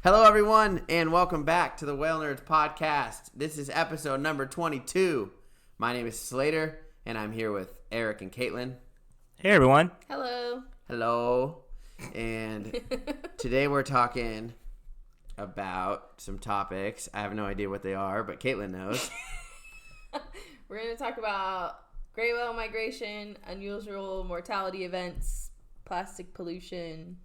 Hello, everyone, and welcome back to the Whalenerds podcast. This is episode number 22. My name is Slater, and I'm here with Eric and Caitlin. Hey, everyone. Hello. Hello. And today we're talking about some topics. I have no idea what they are, but Caitlin knows. We're going to talk about gray whale migration, unusual mortality events, plastic pollution,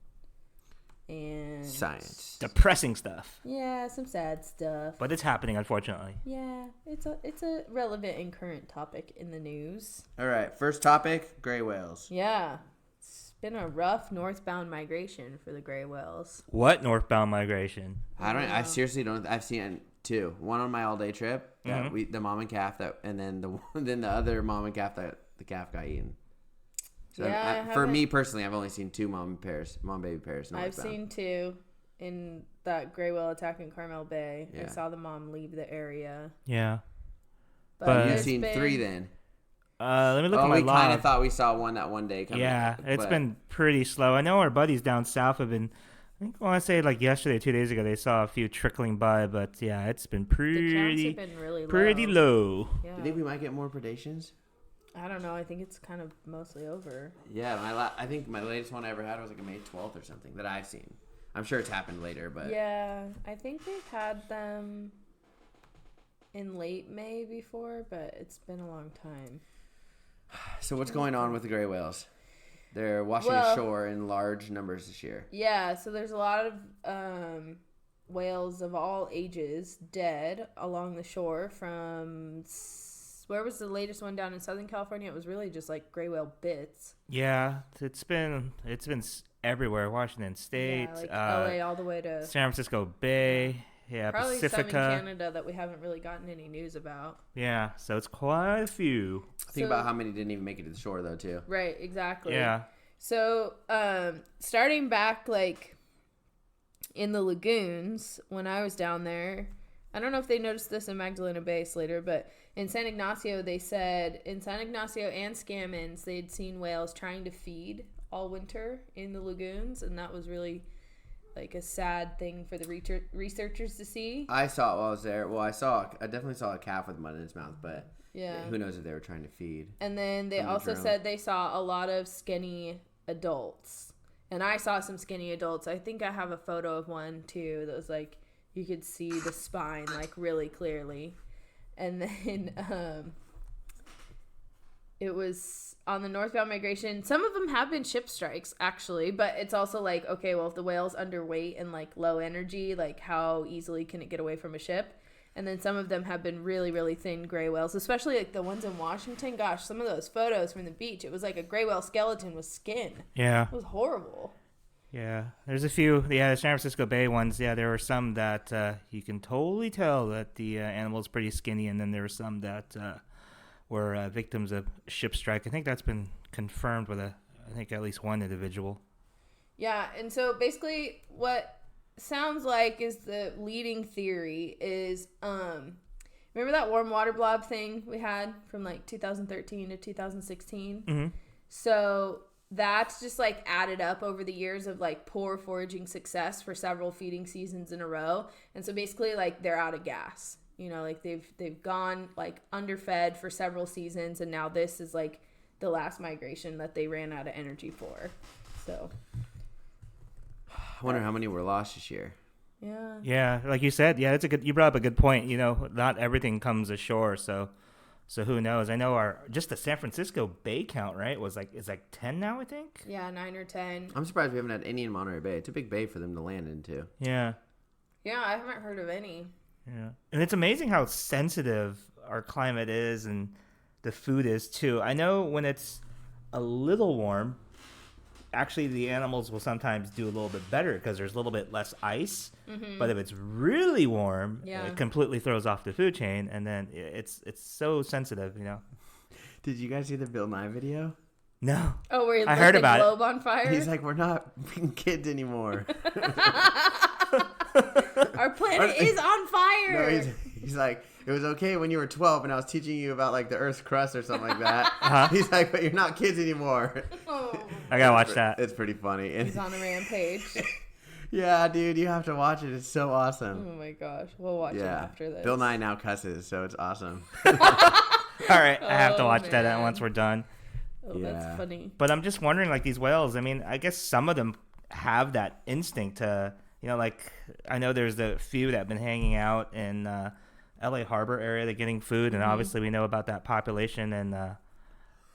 and Science. Depressing stuff. Yeah, some sad stuff. But it's happening, unfortunately. Yeah, it's a relevant and current topic in the news. All right, first topic, gray whales. Yeah. It's been a rough northbound migration for the gray whales. What northbound migration? I seriously don't. I've seen two. One on my all-day trip, the mom and calf, and then the other mom and calf that the calf got eaten. So yeah, for me personally, I've only seen two mom baby pairs. I've seen two in that gray whale attack in Carmel Bay. Yeah. I saw the mom leave the area. Yeah. But you've seen three then. Let me look at my log. We kind of thought we saw one that one day coming. Yeah, it's been pretty slow. I know our buddies down south have been, I want to say like yesterday, 2 days ago, they saw a few trickling by, but yeah, it's been the counts have been really pretty low. Yeah. Do you think we might get more predations? I don't know. I think it's kind of mostly over. Yeah, I think my latest one I ever had was like a May 12th or something that I've seen. I'm sure it's happened later, but... Yeah, I think they've had them in late May before, but it's been a long time. So what's going on with the gray whales? They're washing ashore in large numbers this year. Yeah, so there's a lot of whales of all ages dead along the shore from... Where was the latest one down in Southern California? It was really just like gray whale bits. Yeah, it's been everywhere. Washington State, like LA all the way to San Francisco Bay, probably Pacifica. some in Canada that we haven't really gotten any news about. Yeah, so it's quite a few. Think about how many didn't even make it to the shore though, too. Right, exactly. Yeah. So, starting back like in the lagoons when I was down there, I don't know if they noticed this in Magdalena Bay, Slater, but in San Ignacio, they said in San Ignacio and Scammons, they'd seen whales trying to feed all winter in the lagoons, and that was really like a sad thing for the researchers to see. I saw it while I was there. Well, I definitely saw a calf with mud in its mouth, but who knows if they were trying to feed. And then they also said they saw a lot of skinny adults, and I saw some skinny adults. I think I have a photo of one too that was like you could see the spine like really clearly. And then it was on the northbound migration. Some of them have been ship strikes, actually. But it's also like, okay, well, if the whale's underweight and, like, low energy, like, how easily can it get away from a ship? And then some of them have been really, really thin gray whales, especially, like, the ones in Washington. Gosh, some of those photos from the beach, it was like a gray whale skeleton with skin. Yeah. It was horrible. Yeah, there's a few. Yeah, the San Francisco Bay ones. Yeah, there were some that you can totally tell that the animal's pretty skinny, and then there were some that were victims of ship strike. I think that's been confirmed with I think at least one individual. Yeah, and so basically what sounds like is the leading theory is remember that warm water blob thing we had from like 2013 to 2016? Mm-hmm. So that's just like added up over the years of like poor foraging success for several feeding seasons in a row. And so basically like they're out of gas, you know, like they've gone like underfed for several seasons. And now this is like the last migration that they ran out of energy for. So I wonder how many were lost this year. yeah. Yeah, like you said, yeah, you brought up a good point. You know, not everything comes ashore. So who knows? I know just the San Francisco Bay count, right, is like 10 now, I think. Yeah, 9 or 10. I'm surprised we haven't had any in Monterey Bay. It's a big bay for them to land into. Yeah. Yeah, I haven't heard of any. Yeah. And it's amazing how sensitive our climate is and the food is too. I know when it's a little warm, actually the animals will sometimes do a little bit better because there's a little bit less ice. Mm-hmm. But if it's really warm, it completely throws off the food chain, and then it's so sensitive, you know. Did you guys see the Bill Nye video? No. Oh, where he I lit heard the about globe on fire? He's like, we're not being kids anymore. Our planet is on fire. No, he's like, it was okay when you were 12 and I was teaching you about like the Earth's crust or something like that. Uh-huh. He's like, but you're not kids anymore. Oh. I gotta watch that. It's pretty funny. And He's on a rampage. Yeah, dude, you have to watch it. It's so awesome. Oh my gosh, we'll watch it after this. Bill Nye now cusses, so it's awesome. All right, I have to watch that once we're done. Oh, that's funny. But I'm just wondering, like, these whales, I mean, I guess some of them have that instinct to, you know, like, I know there's the few that have been hanging out in LA Harbor area. They're getting food, and obviously we know about that population and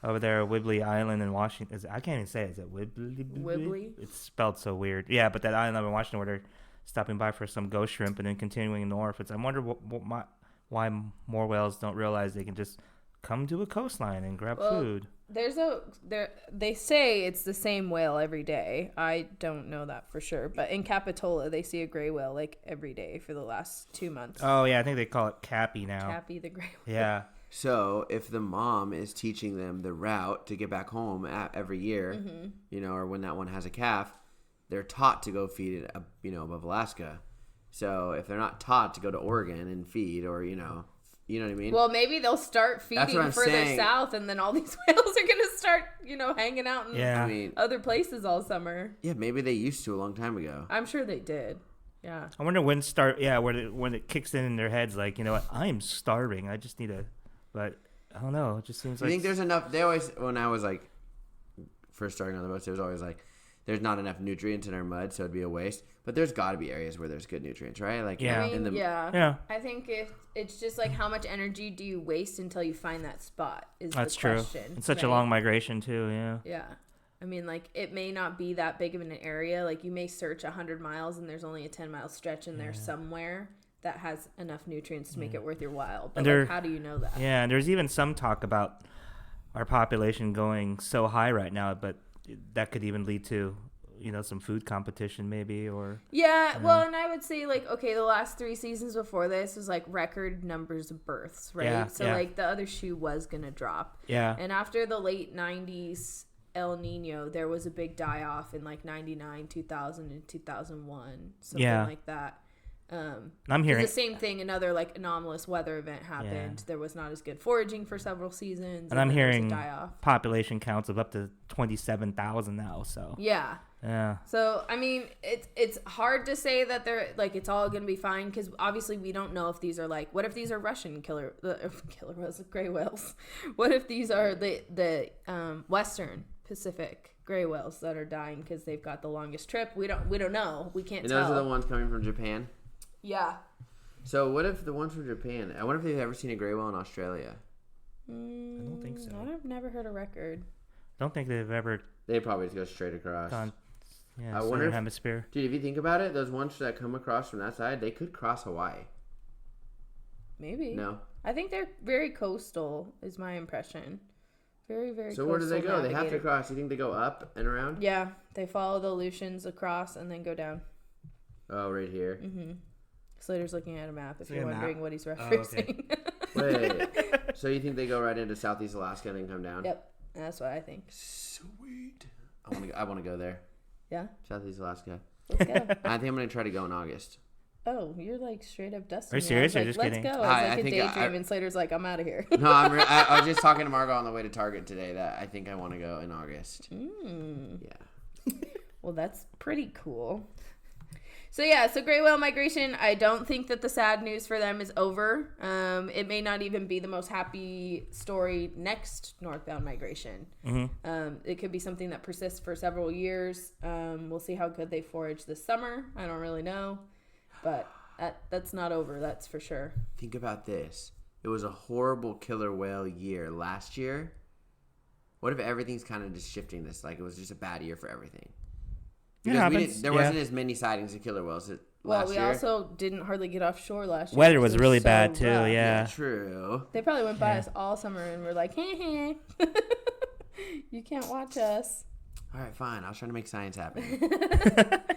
over there, Whidbey Island in Washington. I can't even say it. Is it Whidbey? Whidbey? It's spelled so weird. Yeah, but that island up in Washington where they're stopping by for some ghost shrimp and then continuing north. I wonder why more whales don't realize they can just come to a coastline and grab food. They say it's the same whale every day. I don't know that for sure, but in Capitola they see a gray whale like every day for the last 2 months. Oh yeah, I think they call it Cappy now. Cappy the gray whale. Yeah. So if the mom is teaching them the route to get back home every year, you know, or when that one has a calf, they're taught to go feed it, you know, above Alaska. So if they're not taught to go to Oregon and feed, or you know what I mean? Well, maybe they'll start feeding further south, and then all these whales are gonna start, you know, hanging out in other places all summer. Yeah, maybe they used to a long time ago. I'm sure they did. Yeah. I wonder when when it kicks in their heads, like, you know what, I'm starving. I just need a. But I don't know. It just seems like. I think there's enough. They always, when I was like first starting on the boats, it was always like, there's not enough nutrients in our mud, so it'd be a waste. But there's got to be areas where there's good nutrients, right? Like, yeah. I think it's just like how much energy do you waste until you find that spot? That's the question. True. It's such a long migration too. Yeah. Yeah. I mean, like, it may not be that big of an area. Like, you may search 100 miles and there's only a 10-mile stretch in there somewhere that has enough nutrients to make it worth your while. But like, how do you know that? Yeah, and there's even some talk about our population going so high right now, but that could even lead to, you know, some food competition maybe, or... Yeah, well, and I would say, like, okay, the last 3 seasons before this was, like, record numbers of births, right? Yeah, so, like, the other shoe was going to drop. Yeah. And after the late 90s El Nino, there was a big die-off in, like, 99, 2000, and 2001, something like that. I'm hearing the same thing. Another like anomalous weather event happened. There was not as good foraging for several seasons, and I'm hearing population counts of up to 27,000 now. So yeah. So I mean, it's hard to say that they're like it's all gonna be fine because obviously we don't know if these are like what if these are Russian killer whales, gray whales. What if these are the Western Pacific gray whales that are dying because they've got the longest trip? We don't know. We can't tell. And those are the ones coming from Japan. Yeah. So what if the ones from Japan? I wonder if they've ever seen a gray whale in Australia. I don't think so. I've never heard a record. I don't think they've ever. They probably just go straight across. I wonder if, hemisphere. Dude, if you think about it, those ones that come across from that side, they could cross Hawaii. Maybe. No. I think they're very coastal, is my impression. Very, very coastal. So where do they go? They have to cross. You think they go up and around? Yeah. They follow the Aleutians across and then go down. Oh, right here. Mm-hmm. Slater's looking at a map if you're wondering what he's referencing. Oh, okay. Wait. So you think they go right into Southeast Alaska and then come down? Yep. That's what I think. Sweet. I want to go there. Yeah? Southeast Alaska. Let's go. I think I'm going to try to go in August. Oh, you're like straight up dusting. Are you serious? Or just let's kidding? go. I was like a daydream, and Slater's like, I'm out of here. No, I was just talking to Margot on the way to Target today that I think I want to go in August. Yeah. Well, that's pretty cool. So gray whale migration, I don't think that the sad news for them is over. It may not even be the most happy story next northbound migration. Mm-hmm. It could be something that persists for several years. We'll see how good they forage this summer. I don't really know. But that's not over, that's for sure. Think about this. It was a horrible killer whale year last year. What if everything's kind of just shifting this? Like it was just a bad year for everything. Because there wasn't as many sightings of killer whales last year. We also didn't hardly get offshore last year. Weather was really bad too, yeah. True. They probably went by us all summer and were like, hey. You can't watch us. All right, fine. I was trying to make science happen.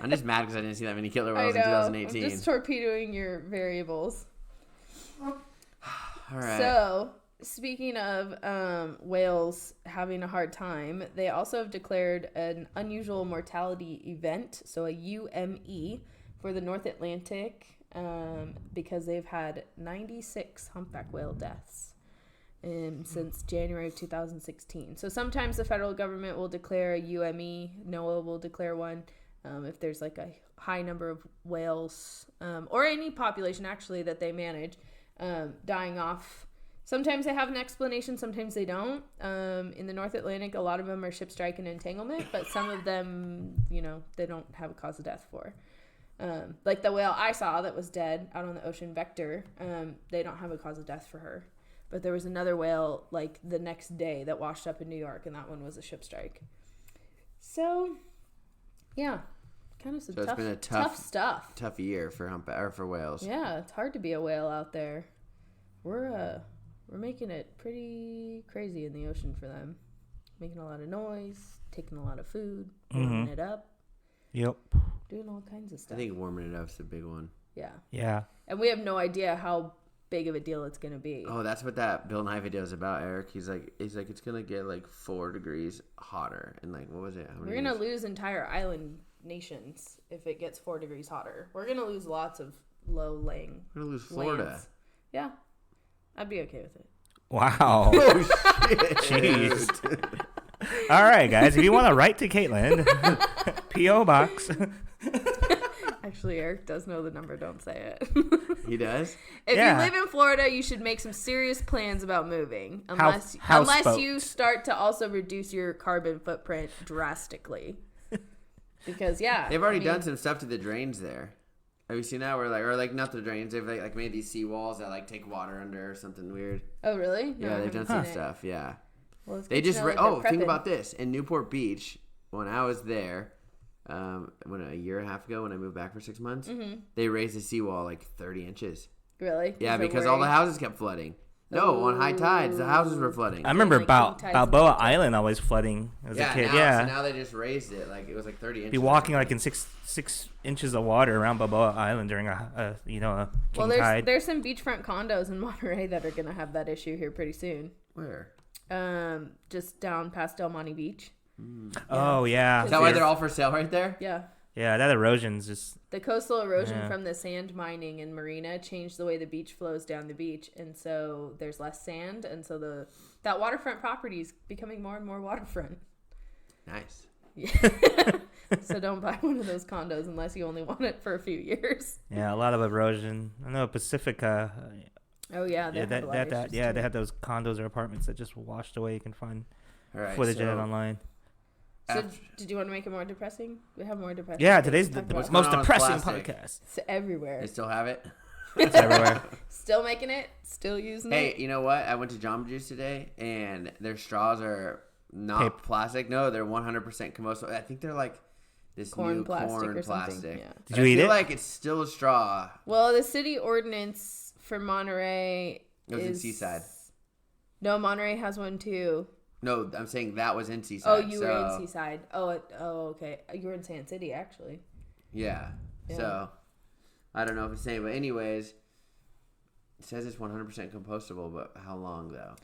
I'm just mad because I didn't see that many killer whales in 2018. I'm just torpedoing your variables. All right. So, speaking of whales having a hard time, they also have declared an unusual mortality event, so a UME, for the North Atlantic because they've had 96 humpback whale deaths. Since January of 2016. So sometimes the federal government will declare a UME, NOAA will declare one. if there's like a high number of whales or any population actually that they manage dying off. Sometimes they have an explanation, sometimes they don't. In the North Atlantic, a lot of them are ship strike and entanglement, but some of them, they don't have a cause of death for. Like the whale I saw that was dead out on the ocean, Vector, they don't have a cause of death for her. But there was another whale like the next day that washed up in New York, and that one was a ship strike. So, yeah, kind of some So tough, it's been a tough stuff. Tough year for whales. Yeah, it's hard to be a whale out there. We're making it pretty crazy in the ocean for them. Making a lot of noise, taking a lot of food, warming it up. Yep. Doing all kinds of stuff. I think warming it up's a big one. Yeah. Yeah. And we have no idea how big of a deal it's going to be. Oh, that's what that Bill Nye video is about, Eric. He's like, it's going to get like 4 degrees hotter. And like, what was it? We're going to lose entire island nations if it gets 4 degrees hotter. We're going to lose lots of low-lying We're going to lose Florida. lands. Yeah. I'd be okay with it. Wow. Oh, shit. Jeez. All right, guys. If you want to write to Caitlin, P.O. Box. Actually, Eric does know the number. Don't say it. He does? If Yeah. you live in Florida, you should make some serious plans about moving. Unless Houseboat. you start to also reduce your carbon footprint drastically. Because, yeah. They've already done some stuff to the drains there. Have you seen that? Or not the drains. They've like made these seawalls that like take water under or something weird. Oh, really? No, Yeah, I they've done haven't some seen it. stuff. Yeah. Well, it's They good to just know that they're think prepping. about this in Newport Beach when I was there, a year and a half ago when I moved back for 6 months. Mm-hmm. They raised the seawall like 30 inches. Really? Yeah, they're because all the worried? houses kept flooding. No, on high tides the houses were flooding. I remember like king tides Balboa and Island always flooding as a kid. So now they just raised it like it was like 30 inches. Be walking like in six inches of water around Balboa Island during a king tide. there's some beachfront condos in Monterey that are gonna have that issue here pretty soon. Where? Just down past Monte Beach. Oh yeah. Is that why they're all for sale right there? Yeah. Yeah, that erosion's just The coastal erosion Yeah. from the sand mining and marina changed the way the beach flows down the beach, and so there's less sand, and so that waterfront property is becoming more and more waterfront. Nice. So don't buy one of those condos unless you only want it for a few years. a lot of erosion. I know Pacifica. Oh yeah, they have a lot of issues, They too. have those condos or apartments that just washed away. You can find All right. footage of it so online. So did you want to make it more depressing? We have more depressing. Yeah, things today's to the talk about. most going on with depressing plastic? podcast. It's everywhere. They still have it. It's everywhere. Still making it. Still using Hey, it. you know what? I went to Jamba Juice today, and their straws are not plastic. No, they're 100% compostable. I think they're like this Corn new plastic corn or something, plastic. yeah. Did And you I eat feel it? like it's still a straw. Well, the city ordinance for Monterey It was in Seaside. No, Monterey has one too. No, I'm saying that was in Seaside. Oh, you were so, in Seaside. Oh, okay. You were in Sand City, actually. Yeah. Yeah. So, I don't know if it's the same. But anyways, it says it's 100% compostable, but how long, though?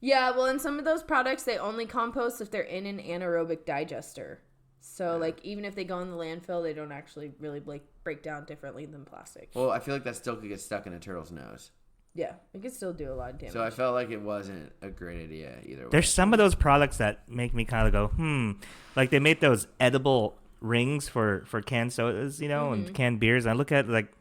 Yeah, well, in some of those products, they only compost if they're in an anaerobic digester. So, like, even if they go in the landfill, they don't actually really break down differently than plastic. Well, I feel like that still could get stuck in a turtle's nose. Yeah, it can still do a lot of damage. So I felt like it wasn't a great idea either way. There's some of those products that make me kind of go, Like they make those edible rings for canned sodas, and canned beers. And I look at it like,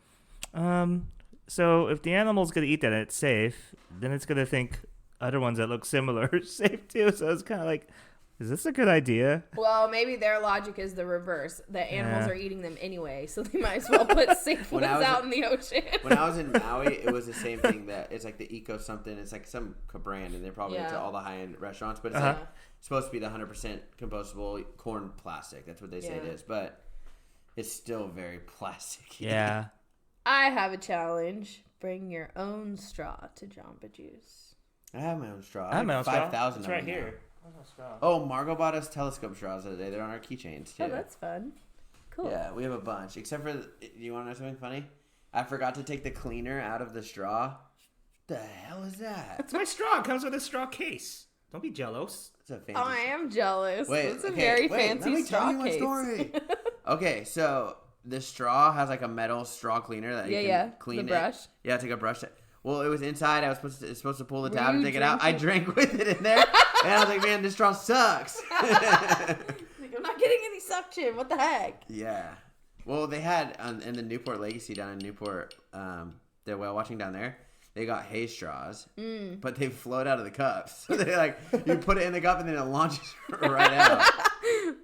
so if the animal's going to eat that and it's safe, then it's going to think other ones that look similar are safe too. So it's kind of like, is this a good idea? Well, maybe their logic is the reverse. The animals Yeah. are eating them anyway, so they might as well put safe When ones I was out in the ocean. When I was in Maui, it was the same thing. That it's like the eco something. It's like some brand, and they're probably into Yeah. all the high end restaurants. But it's Uh-huh. like it's supposed to be the 100% compostable corn plastic. That's what they say it Yeah. is. But it's still very plasticky. Yeah. I have a challenge. Bring your own straw to Jamba Juice. I have my own straw. I have my own straw. 5,000 It's of right them now. here. Oh, Margot bought us telescope straws the other day. They're on our keychains too. Oh, that's fun. Cool. Yeah, we have a bunch. Except for, you want to know something funny? I forgot to take the cleaner out of the straw. What the hell is that? It's my straw. It comes with a straw case. Don't be jealous. It's a fancy. Oh, I am jealous. Wait, It's a okay, very wait, fancy let me straw tell you my case. story. Okay, so the straw has like a metal straw cleaner that you can clean the brush. Yeah, take a brush. Well, it was inside. I was supposed to pull the Were tab and you take it out. I drinking? drank with it in there, and I was like, "Man, this straw sucks." Like, I'm not getting any suction. What the heck? Yeah. Well, they had in the Newport Legacy down in Newport, the whale watching down there, they got hay straws, but they float out of the cups. So they like, you put it in the cup and then it launches right out.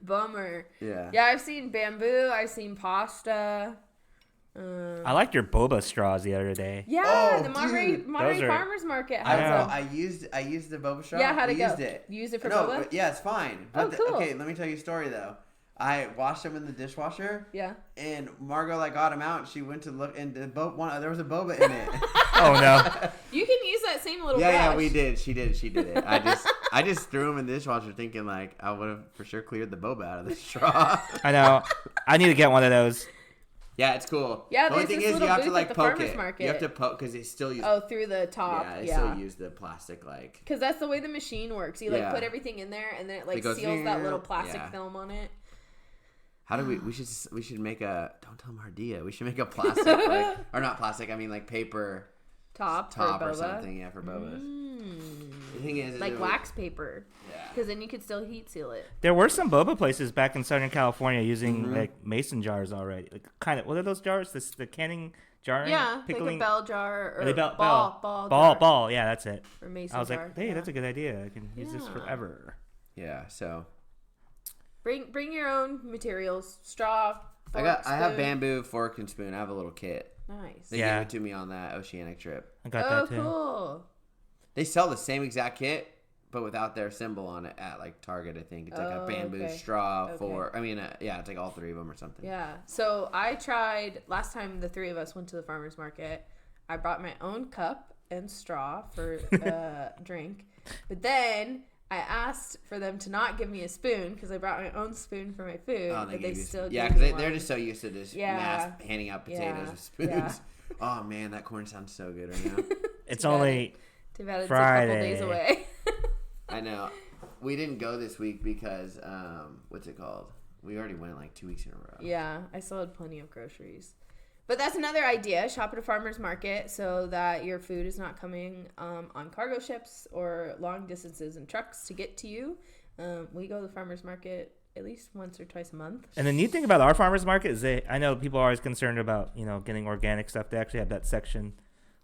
Bummer. Yeah. Yeah, I've seen bamboo. I've seen pasta. I liked your boba straws the other day. Yeah, Oh, the Monterey dude. Farmers Market has them. I used the boba straw. Yeah, how'd it go? Used it. You used it for no, boba? But yeah, it's fine. But cool. Okay, let me tell you a story though. I washed them in the dishwasher. Yeah. And Margot like got them out. And she went to look, and there was a boba in it. Oh no. You can use that same little brush. Yeah, we did. She did it. I just threw them in the dishwasher, thinking like I would have for sure cleared the boba out of the straw. I know. I need to get one of those. Yeah, it's cool. Yeah, the only there's thing this is you little have to booth like at the poke farmer's it. market. You have to poke because they still use. Oh, through the top. Yeah, they still use the plastic like. Because that's the way the machine works. You like Yeah. put everything in there, and then it like It goes, seals that little plastic yeah. film on it. How do we should make a, don't tell them our idea. We should make a plastic like, or not plastic. I mean like paper Top or boba. something. Yeah, for bobas. The thing is, Like wax paper. Yeah. Because then you could still heat seal it. There were some boba places back in Southern California using like mason jars already. Like kind of, what are those jars? The canning jar? Yeah, pickling? like a bell jar or Are they ball ball. Yeah, that's it. or mason I was jar. like, hey, yeah. that's a good idea. I can use this Yeah. forever. Yeah. So Bring your own materials. Straw. I fork, have spoon. bamboo, fork, and spoon. I have a little kit. Nice. They Yeah. gave it to me on that oceanic trip. I got Oh, that too. cool. They sell the same exact kit, but without their symbol on it at like Target. I think it's like a Oh, bamboo okay. straw Okay. for. I mean, yeah, it's like all three of them or something. Yeah. So I tried last time the three of us went to the farmer's market. I brought my own cup and straw for drink, but then I asked for them to not give me a spoon because I brought my own spoon for my food. Oh, but gave they you still yeah, gave me because they're one. just so used to just Yeah. mass handing out potatoes Yeah. with spoons. Yeah. Oh man, that corn sounds so good right now. It's Too bad only Too bad it's Friday. a couple days away. I know. We didn't go this week because what's it called? We already went like 2 weeks in a row. Yeah, I still had plenty of groceries. But that's another idea. Shop at a farmer's market so that your food is not coming on cargo ships or long distances in trucks to get to you. We go to the farmer's market at least once or twice a month. And the neat thing about our farmers market is I know people are always concerned about, getting organic stuff. They actually have that section.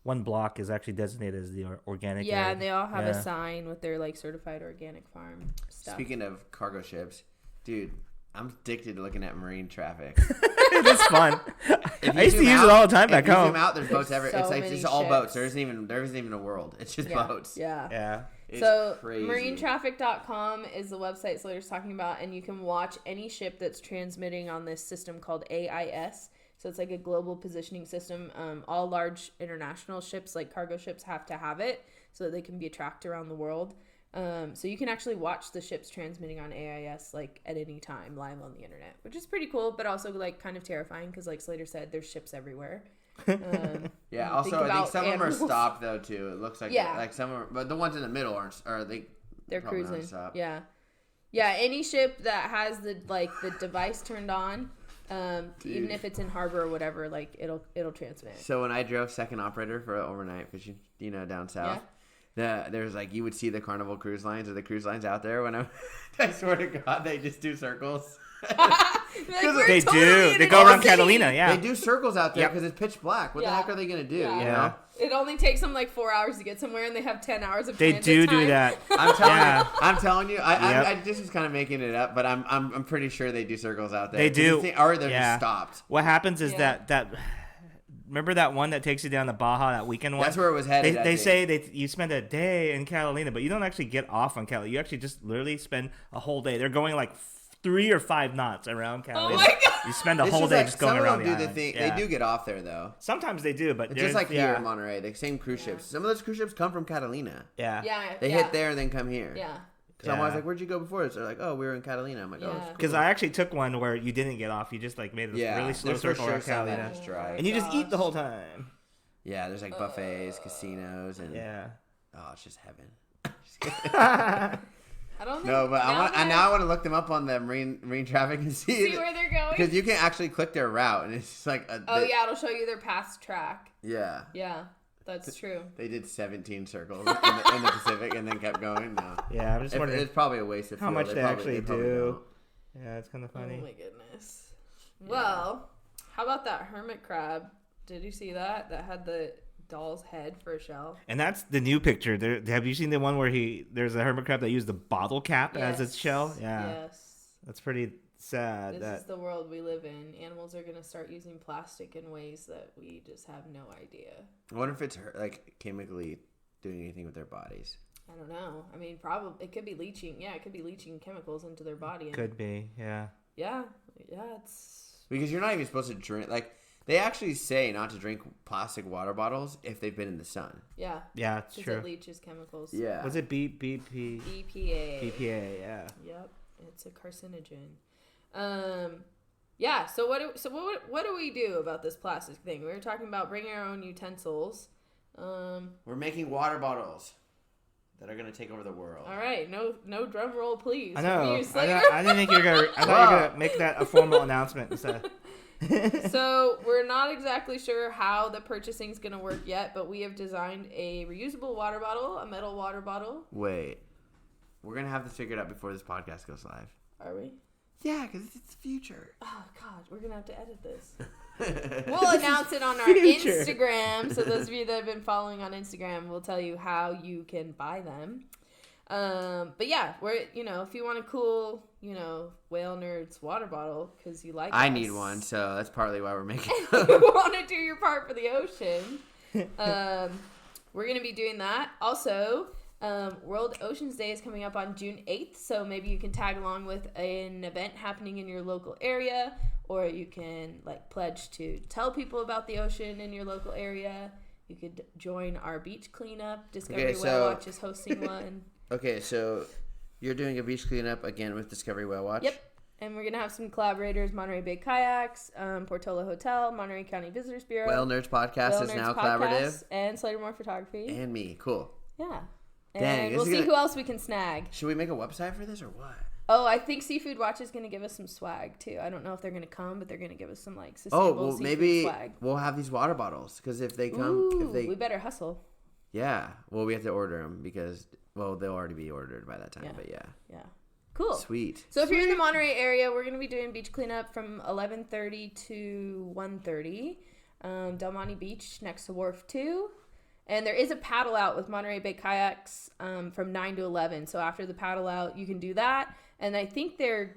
One block is actually designated as the organic Yeah, area. and they all have Yeah. a sign with their like certified organic farm stuff. Speaking of cargo ships, dude, I'm addicted to looking at marine traffic. It is fun. If I used to zoom use out- it all the time back if you home. zoom out, there's boats everywhere. So It's like many just all boats. ships. There isn't even a world. It's just yeah. boats. Yeah. Yeah. It's So crazy. marinetraffic.com is the website Slater's talking about, and you can watch any ship that's transmitting on this system called AIS. So it's like a global positioning system. All large international ships, like cargo ships, have to have it so that they can be tracked around the world. So you can actually watch the ships transmitting on AIS like at any time live on the internet, which is pretty cool, but also like kind of terrifying because, like Slater said, there's ships everywhere. Yeah. Think Also, I think about some of them animals. are stopped though too. It looks like Yeah. like some are, but the ones in the middle aren't. Or They're probably not cruising. stopped. Yeah. Yeah, any ship that has the device turned on, even if it's in harbor or whatever, like it'll transmit. So when I drove second operator for overnight fishing, down south, there's like you would see the Carnival cruise lines or the cruise lines out there. When I swear to God, they just do circles. They do. They go around Catalina. Yeah. They do circles out there Yep. because it's pitch black. What the Yeah. heck are they gonna do? Yeah. You Yeah. know? It only takes them like 4 hours to get somewhere, and they have 10 hours of They transit do time. that. I'm telling you. Yep. I just was kind of making it up, but I'm pretty sure they do circles out there. They do. Or they're Yeah. just stopped. What happens is Yeah. that remember that one that takes you down to Baja, that weekend one? That's where it was headed. They say you spend a day in Catalina, but you don't actually get off on Catalina. You actually just literally spend a whole day. They're going like 3 or 5 knots around Catalina. Oh my God. You spend a It's whole just day like just going some around of the them do island. the thing. Yeah. They do get off there though. Sometimes they do, but It's just like here yeah. in Monterey, the same cruise ships. Some of those cruise ships come from Catalina. Yeah. Yeah. They yeah. hit there and then come here. Yeah. Because I'm always Yeah. like, where'd you go before this? They're like, oh, we were in Catalina. I'm like, oh, Yeah. it's cool. Because I actually took one where you didn't get off. You just like made a Yeah, really slow there's for circle sure around some that Catalina. just drive. And you just eat Gosh. the whole time. Yeah, there's like buffets, casinos, and Yeah. oh, it's just heaven. I don't think. No, but now I want to look them up on the marine traffic and see where they're going. because you can actually click their route and it's just like Yeah, it'll show you their past track. yeah. Yeah, that's true. They did 17 circles in the Pacific and then kept going. No, Yeah, I'm just wondering. it's probably a waste of How fuel. much they actually probably do. don't. Yeah, it's kind of funny. Oh my goodness. Yeah. Well, how about that hermit crab? Did you see that? That had the doll's head for a shell. And that's the new picture. Have you seen the one where there's a hermit crab that used the bottle cap as its shell? Yeah. Yes. That's pretty sad. This is the world we live in. Animals are going to start using plastic in ways that we just have no idea. I wonder if it's like chemically doing anything with their bodies. I don't know. I mean, probably it could be leaching. Yeah, it could be leaching chemicals into their body. Could be. Yeah. Yeah. It's because you're not even supposed to drink. Like they actually say not to drink plastic water bottles if they've been in the sun. Yeah. Yeah, it's true. It leaches chemicals. Yeah. Was it BPA? BPA. Yeah. Yep. It's a carcinogen. Yeah. So what do we do about this plastic thing? We were talking about bringing our own utensils. We're making water bottles that are gonna take over the world. All right. No drum roll, please. I know. I didn't think you were gonna. I thought you were gonna make that a formal announcement instead. So we're not exactly sure how the purchasing is gonna work yet, but we have designed a reusable water bottle, a metal water bottle. Wait, we're gonna have this figured out before this podcast goes live. Are we? Yeah, because it's the future. Oh, God. We're going to have to edit this. We'll announce it on our Instagram. So those of you that have been following on Instagram, we'll tell you how you can buy them. But yeah, if you want a cool, Whalenerds water bottle because you like I need one, so that's partly why we're making it. You want to do your part for the ocean. We're going to be doing that. Also, World Oceans Day is coming up on June 8th, so maybe you can tag along with an event happening in your local area, or you can pledge to tell people about the ocean in your local area. You could join our beach cleanup. Discovery Whale Watch is hosting one. Okay, so you're doing a beach cleanup again with Discovery Whale Watch? Yep. And we're going to have some collaborators, Monterey Bay Kayaks, Portola Hotel, Monterey County Visitors Bureau. Whalenerds Podcast is now collaborative. And Slater Moore Photography. And me. Cool. Yeah. Dang, and we'll see who else we can snag. Should we make a website for this or what? Oh, I think Seafood Watch is going to give us some swag, too. I don't know if they're going to come, but they're going to give us some, sustainable seafood maybe swag. We'll have these water bottles, because if they come... we better hustle. Yeah. Well, we have to order them, because, they'll already be ordered by that time, but yeah. Yeah. Cool. Sweet. So if you're in the Monterey area, we're going to be doing beach cleanup from 11:30 to 1:30. Del Monte Beach next to Wharf 2. And there is a paddle out with Monterey Bay Kayaks from 9 to 11. So after the paddle out, you can do that. And I think they're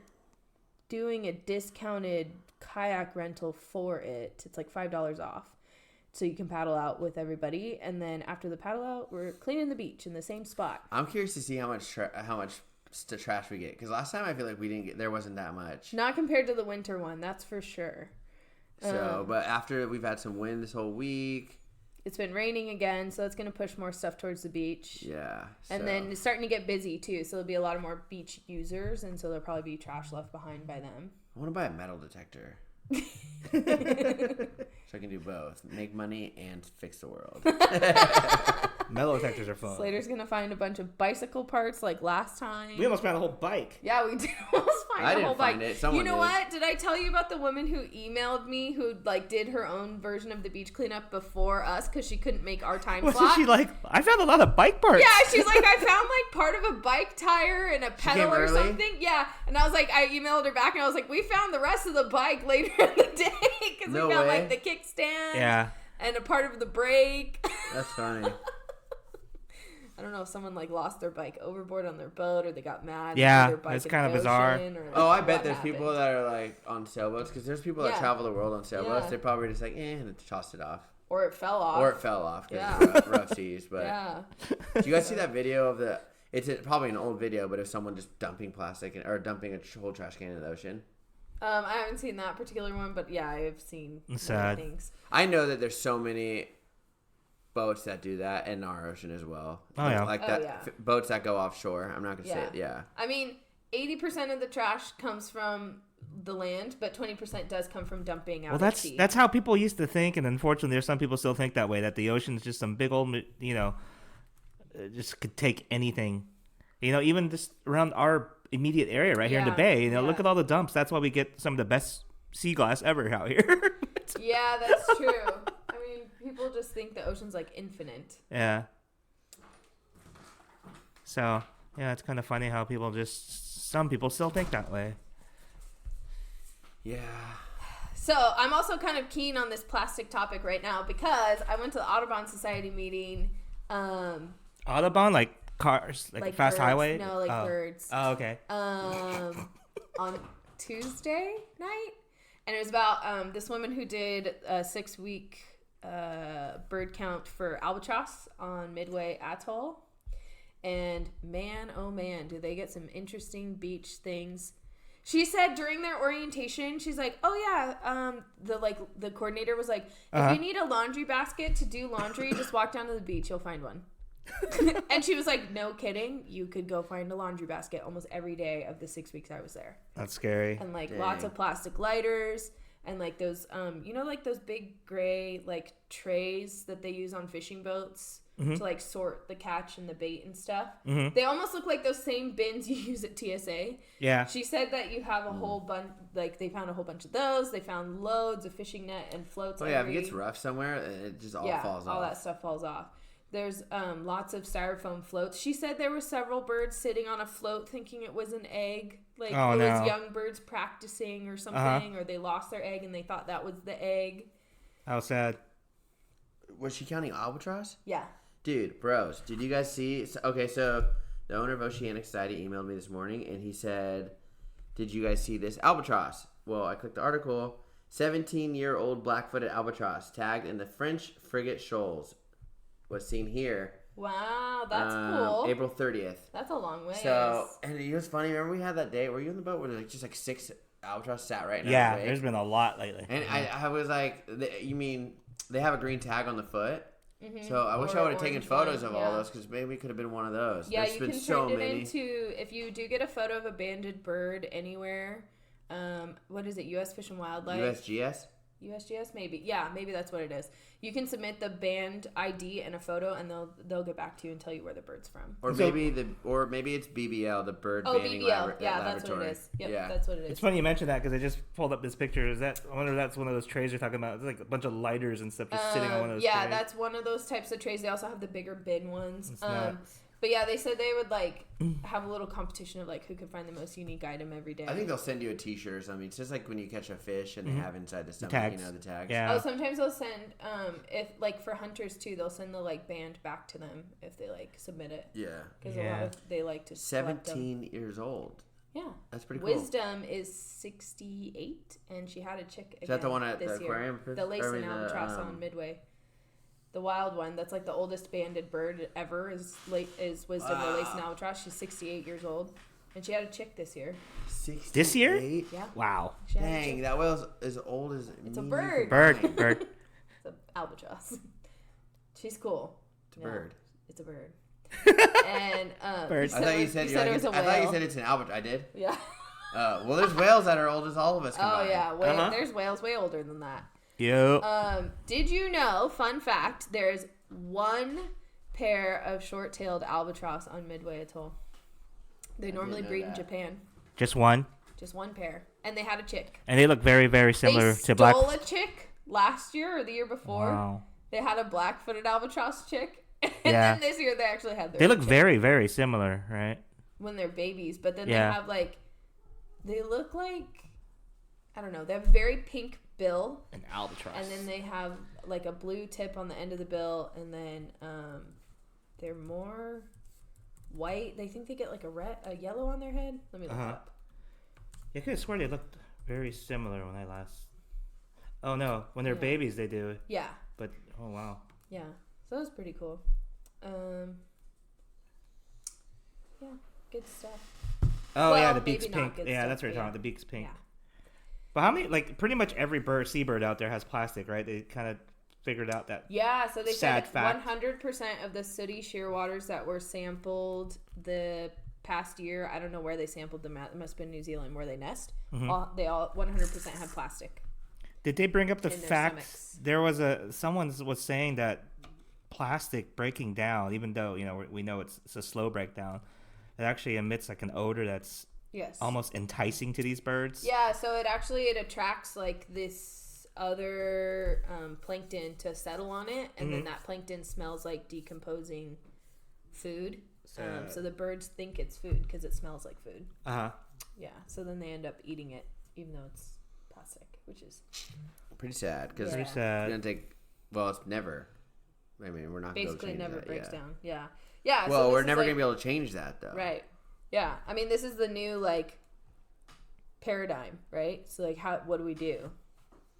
doing a discounted kayak rental for it. It's like $5 off. So you can paddle out with everybody. And then after the paddle out, we're cleaning the beach in the same spot. I'm curious to see how much trash we get. Because last time I feel like there wasn't that much. Not compared to the winter one, that's for sure. So, but after we've had some wind this whole week. It's been raining again, so it's going to push more stuff towards the beach. Yeah. And then it's starting to get busy, too. So there'll be a lot of more beach users, and so there'll probably be trash left behind by them. I want to buy a metal detector. So I can do both. Make money and fix the world. Metal detectors are fun. Slater's going to find a bunch of bicycle parts like last time. We almost found a whole bike. Yeah, we did almost find a whole bike. Someone you know did. What? Did I tell you about the woman who emailed me who did her own version of the beach cleanup before us because she couldn't make our time slot? Wasn't she like, I found a lot of bike parts. Yeah, she's like, I found part of a bike tire and a pedal or something. Yeah, and I was like, I emailed her back and I was like, we found the rest of the bike later in the day because we found the kickstand. Yeah. And a part of the brake. That's funny. I don't know if someone lost their bike overboard on their boat or they got mad. Yeah, their bike it's kind of bizarre. I bet there's people that are on sailboats because there's people that travel the world on sailboats. Yeah. They probably just and tossed it off. Or it fell off. Because of rough seas. But do you guys see that video of the? It's probably an old video, but of someone just dumping plastic or dumping a whole trash can in the ocean. I haven't seen that particular one, but yeah, I've seen things. I know that there's so many boats that do that in our ocean as well. Oh yeah, boats that go offshore. I'm not gonna say it. Yeah. I mean, 80% of the trash comes from the land, but 20% does come from dumping out at sea. That's how people used to think, and unfortunately, there's some people still think that way. That the ocean is just some big old, just could take anything. Even just around our immediate area right here in the bay. Look at all the dumps. That's why we get some of the best sea glass ever out here. Yeah, that's true. I mean, people just think the ocean's infinite. Yeah. So, yeah, it's kind of funny how some people still think that way. Yeah. So I'm also kind of keen on this plastic topic right now because I went to the Audubon Society meeting. Audubon, like cars, like fast birds. highway? No, like birds. Oh, okay. On Tuesday night, and it was about this woman who did a 6-week bird count for albatross on Midway Atoll. And man, oh man, do they get some interesting beach things. She said during their orientation, she's like, "Oh yeah," the coordinator was like, "If you need a laundry basket to do laundry, just walk down to the beach, you'll find one." And she was like, "No kidding, you could go find a laundry basket almost every day of the 6 weeks I was there." That's scary. And like lots of plastic lighters and like those like those big gray like trays that they use on fishing boats. To like sort the catch and the bait and stuff. They almost look like those same bins you use at TSA. Yeah. She said that you have a whole bunch, like they found a whole bunch of those. They found loads of fishing net and floats. Oh yeah, if it gets rough somewhere, it just all falls off. All that stuff falls off. There's lots of styrofoam floats. She said there were several birds sitting on a float thinking it was an egg. Like it was young birds practicing or something, or they lost their egg and they thought that was the egg. How sad. Was she counting albatross? Yeah. Dude, bros, did you guys see? Okay, so the owner of Oceanic Society emailed me this morning, and he said, "Did you guys see this albatross?" Well, I clicked the article. 17-year-old black-footed albatross tagged in the French frigate shoals was seen here. Wow, that's cool. April 30th. That's a long way. So, and it was funny. Remember we had that day? Were you on the boat where just like 6 albatross sat right now? Yeah, there's been a lot lately. And I was like, you mean they have a green tag on the foot? Mm-hmm. So I wish I would have taken photos of all those because maybe it could have been one of those. Yeah, There's you been can so turn it many. into, if you do get a photo of a banded bird anywhere, what is it, U.S. Fish and Wildlife? USGS? USGS, maybe. Yeah, maybe that's what it is. You can submit the band ID and a photo, and they'll get back to you and tell you where the bird's from. Or maybe it's BBL, the bird banding BBL. Yeah, laboratory. that's what it is. Yep, yeah. that's what it is. It's funny you mentioned that because I just pulled up this picture. I wonder if that's one of those trays you're talking about. It's like a bunch of lighters and stuff just sitting on one of those trays. Yeah, that's one of those types of trays. They also have the bigger bin ones. But yeah, they said they would like have a little competition of like who could find the most unique item every day. I think they'll send you a T-shirt or something. It's just like when you catch a fish and they have inside the stomach, the tags. Yeah. Oh, sometimes they'll send if like for hunters too, they'll send the like band back to them if they like submit it. Yeah. Because a lot of they like to 17 years old. Yeah. That's pretty cool. Wisdom is 68 and she had a chick again. Is that the one at the aquarium? The lace and albatross on Midway. The wild one, that's like the oldest banded bird ever is Wisdom, the lace and albatross. She's 68 years old, and she had a chick this year. 68? This year? Yeah. Wow. Dang, that whale's as old as It's a bird. Bird. It's an albatross. She's cool. It's a bird. It's a bird. And Bird. I thought you said it was a whale. I thought you said it's an albatross. I did. Yeah. Well, there's whales that are old as all of us combined. Oh yeah, there's whales way older than that. Yep. Did you know, fun fact, there's one pair of short-tailed albatross on Midway Atoll. They normally breed in Japan. Just one? Just one pair. And they had a chick. And they look very, very similar to black. They stole a chick last year or the year before. Wow. They had a black-footed albatross chick. And Yeah. then this year they actually had their They look chick very, very similar, right? when they're babies. But then Yeah. they have like, they look like, I don't know, they have a very pink bill. An albatross. And then they have like a blue tip on the end of the bill, and then they're more white. They think they get like a yellow on their head. Let me look it up. I could have sworn they looked very similar when I last. Oh no, when they're babies they do. Yeah. But oh wow. Yeah, so that was pretty cool. Yeah, good stuff. Oh Well, yeah, the maybe beak's not pink. good Yeah, stuff, that's what you're but talking yeah. about. The beak's pink. Yeah. But how many? Like pretty much every seabird out there has plastic, right? They kind of figured out that. Yeah, so they Sad said fact. 100% of the sooty shearwaters that were sampled the past year, I don't know where they sampled them at. It must have been New Zealand where they nest. They all 100% have plastic. Did they bring up the in their fact stomachs. there was someone was saying that plastic breaking down, even though we know it's a slow breakdown, it actually emits like an odor that's Yes. almost enticing to these birds. Yeah, so it attracts like this other plankton to settle on it, and then that plankton smells like decomposing food. So the birds think it's food because it smells like food. Uh huh. Yeah, so then they end up eating it, even though it's plastic. which is pretty sad because Pretty it's sad. gonna take. Well, it's never. I mean, we're not basically gonna never that, breaks yeah. down. Yeah. Yeah. Well, so we're this never is, gonna be able to change that though. Right. Yeah. I mean, this is the new like paradigm, right? So like, what do we do?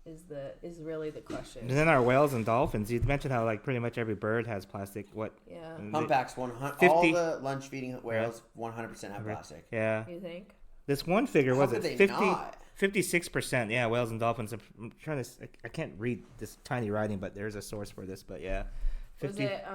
Is really the question. And then our whales and dolphins. You mentioned how like pretty much every bird has plastic. What? Yeah. Humpbacks, 100. All the lunch feeding whales, 100% have plastic. Yeah. You think? This one figure How was could it they 50? not? 56%. Yeah, whales and dolphins. I'm trying to. I can't read this tiny writing, but there's a source for this. But yeah, Was it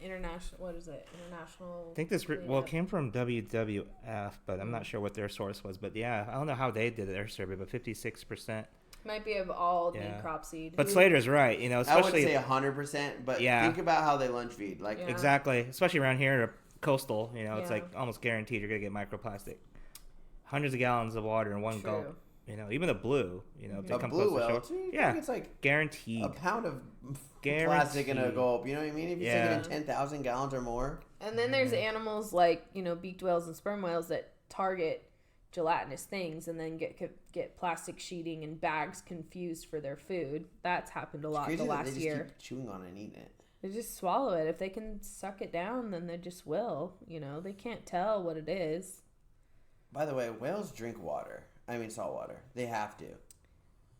international? What is it? International. I think this it came from WWF, but I'm not sure what their source was. But yeah, I don't know how they did their survey, but 56%. Might be of all new crop seed. But Slater's right, you know, especially I would say 100%, but think about how they lunch feed. Like exactly, especially around here, coastal. You know, it's like almost guaranteed you're gonna get microplastic. Hundreds of gallons of water in one gulp. You know, even a blue. You know, if they come blue close whale, to shore, it's like guaranteed a pound of plastic in a gulp. You know what I mean? If you take it in 10,000 gallons or more. And then there's animals like beaked whales and sperm whales that target gelatinous things and then get plastic sheeting and bags confused for their food. That's happened a lot the last year. They just keep chewing on it and eating it. They just swallow it. If they can suck it down, then they just will. You know, they can't tell what it is. By the way, whales drink water. I mean, salt water. They have to.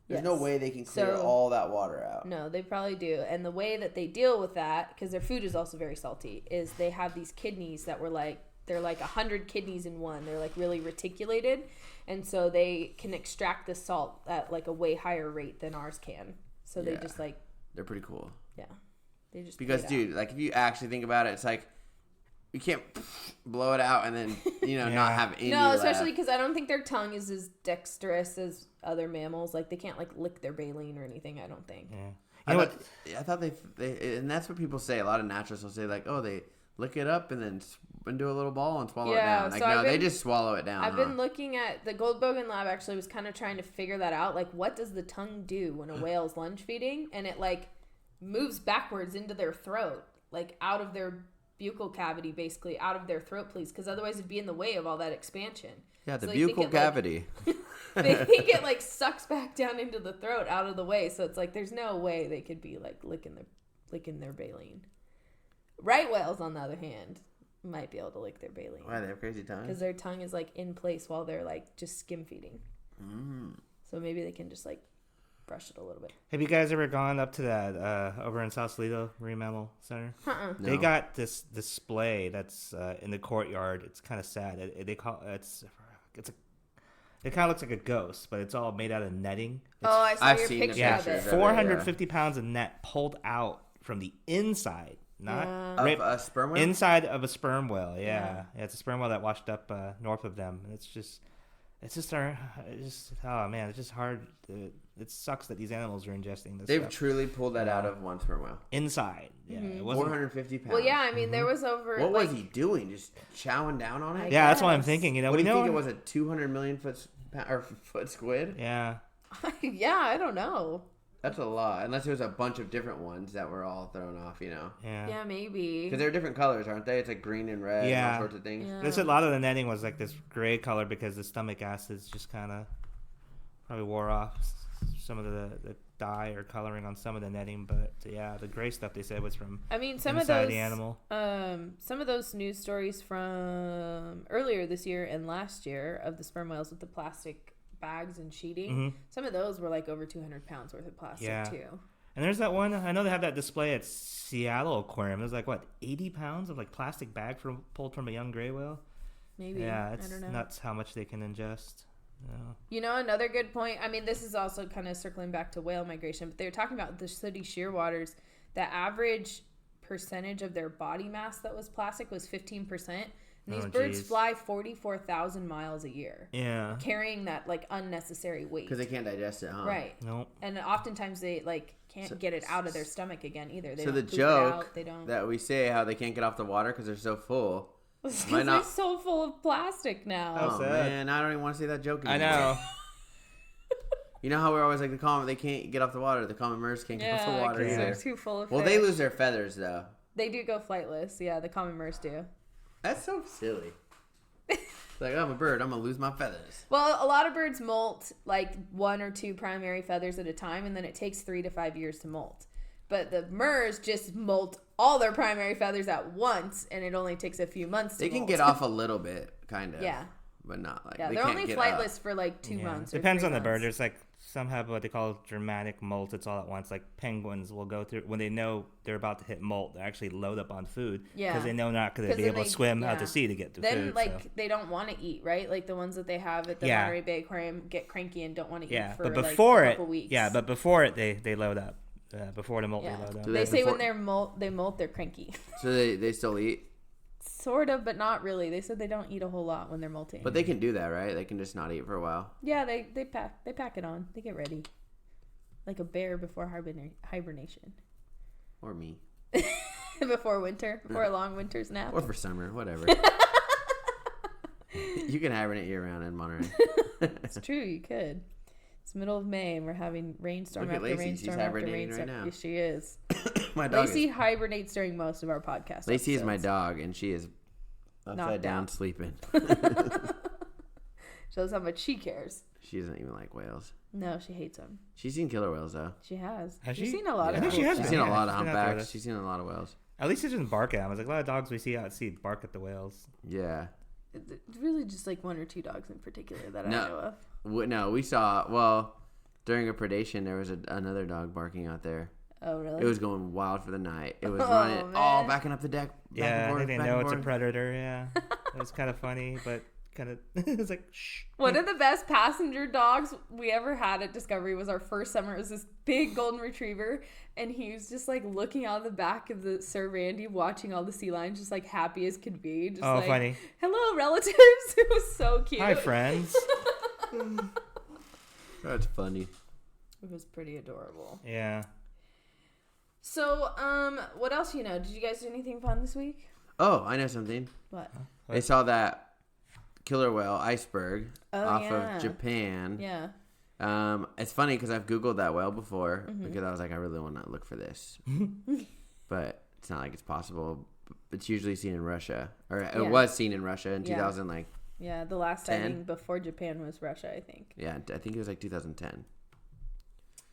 There's no way they can clear all that water out. No, they probably do. And the way that they deal with that, because their food is also very salty, is they have these kidneys that they're like 100 kidneys in one. They're like really reticulated. And so they can extract the salt at like a way higher rate than ours can. So they just like... They're pretty cool. Yeah. They just... Because, dude, like if you actually think about it, it's like you can't blow it out and then, not have any No, especially because I don't think their tongue is as dexterous as other mammals. Like they can't like lick their baleen or anything, I don't think. Yeah. I thought they and that's what people say. A lot of naturalists will say like, oh, they lick it up and then do a little ball and swallow it down. Like, so they just swallow it down. I've been looking at the Goldbogen lab. Actually, was kind of trying to figure that out. Like, what does the tongue do when a whale's lunge feeding? And it like moves backwards into their throat, like out of their buccal cavity, basically out of their throat, please, because otherwise it'd be in the way of all that expansion. Yeah, the buccal cavity. They think it like sucks back down into the throat, out of the way. So it's like there's no way they could be like licking their baleen. Right whales, on the other hand, might be able to lick their baleen. Why, they have crazy tongues? Because their tongue is like in place while they're like just skim feeding. So maybe they can just like brush it a little bit. Have you guys ever gone up to that over in Sausalito Marine Mammal Center? No. They got this display that's in the courtyard. It's kind of sad. It kind of looks like a ghost, but it's all made out of netting. I saw your seen the picture of it. pictures. 450 pounds of net pulled out from the inside, not of a sperm whale? inside of a sperm whale. Yeah, it's a sperm whale that washed up north of them. And it's just oh man, it's just hard. It sucks that these animals are ingesting this. They've truly pulled that out of one sperm whale. Inside. Yeah, it wasn't 450 pounds. Well, yeah, I mean, there was over. What was he doing? Just chowing down on it? Yeah, that's what I'm guess. thinking. What do you think it was? A 200 million foot squid? Yeah. Yeah, I don't know. That's a lot. Unless there was a bunch of different ones that were all thrown off, Yeah, maybe. Because they're different colors, aren't they? It's like green and red and all sorts of things. Yeah. There's a lot of the netting was like this gray color because the stomach acids just kind of probably wore off some of the dye or coloring on some of the netting, but yeah, the gray stuff they said was from some inside of those the animal. Some of those news stories from earlier this year and last year of the sperm whales with the plastic bags and sheeting, some of those were like over 200 pounds worth of plastic too. And there's that one, I know they have that display at Seattle Aquarium. There's like, 80 pounds of like plastic bag pulled from a young gray whale? Maybe. Yeah, I it's don't know. nuts how much they can ingest. Another good point. I mean, this is also kind of circling back to whale migration, but they were talking about the sooty shearwaters. The average percentage of their body mass that was plastic was 15%. And these birds fly 44,000 miles a year. Yeah. Carrying that like unnecessary weight. Because they can't digest it, huh? Right. Nope. And oftentimes they like can't get it out of their stomach again either. They so the don't poop joke it out, that we say how they can't get off the water because they're so full. Because Might not- they're so full of plastic now. Oh, sad. man, I don't even want to say that joke anymore. I know. You know how we're always like the common, they can't get off the water. The common mers can't get off the water because they're either. too full of Well, fish. they lose their feathers, though. They do go flightless. Yeah, the common mers do. That's so silly. Like, I'm a bird. I'm going to lose my feathers. Well, a lot of birds molt like 1 or 2 primary feathers at a time, and then it takes 3 to 5 years to molt. But the murs just molt all their primary feathers at once, and it only takes a few months to molt. They can get off a little bit, kind of. Yeah. But not like, Yeah, they they're can't only get flightless up. for like 2 months. Or Depends 3 on the bird. months. There's like some have what they call dramatic molt. It's all at once. Like penguins will go through when they know they're about to hit molt. They actually load up on food because they know not going to be able to swim out to sea to get to food. Then they don't want to eat, right? Like the ones that they have at the Monterey Bay Aquarium get cranky and don't want to eat for but like before a couple weeks. Yeah, but before it they load up. Before the molt they load up. They say when they molt, they're cranky. So they still eat? Sort of, but not really. They said they don't eat a whole lot when they're molting. But they can do that, right? They can just not eat for a while. Yeah, they pack it on. They get ready. Like a bear before hibernation. Or me. Before winter. Before a long winter's nap. Or for summer, whatever. You can hibernate year-round in Monterey. It's true, you could. It's middle of May, and we're having rainstorm after Lacey. rainstorm She's after hibernating rainstorm. right now. Yes, she is. My dog Lacey hibernates during most of our podcast Lacey is my episodes. dog, and she is upside down sleeping. Shows how much she cares. She doesn't even like whales. No, she hates them. She's seen killer whales, though. She has. Has She's she? seen a lot I of think them. she has She's been. seen a lot she's of been out there with humpbacks. us. She's seen a lot of whales. At least it doesn't bark at them. There's a lot of dogs we see out at sea bark at the whales. Yeah. It's really just like 1 or 2 dogs in particular that I know of. No, we saw, well, during a predation, there was another dog barking out there. Oh, really? It was going wild for the night. It was running, backing up the deck. Yeah, I think they know it's a predator. Yeah, it was kind of funny, but kind of it's like shh. One of the best passenger dogs we ever had at Discovery was our first summer. It was this big golden retriever, and he was just like looking out of the back of the Sir Randy, watching all the sea lions, just like happy as could be. Just like, funny. Hello, relatives. It was so cute. Hi, friends. That's funny. It was pretty adorable. Yeah. So, what else do you know? Did you guys do anything fun this week? Oh, I know something. What? I saw that killer whale iceberg off yeah. of Japan. Yeah. It's funny because I've Googled that whale before because I was like, I really want to look for this. But it's not like it's possible. It's usually seen in Russia. Or it was seen in Russia in 2000, like... Yeah, the last sighting before Japan was Russia, I think. Yeah, I think it was like 2010.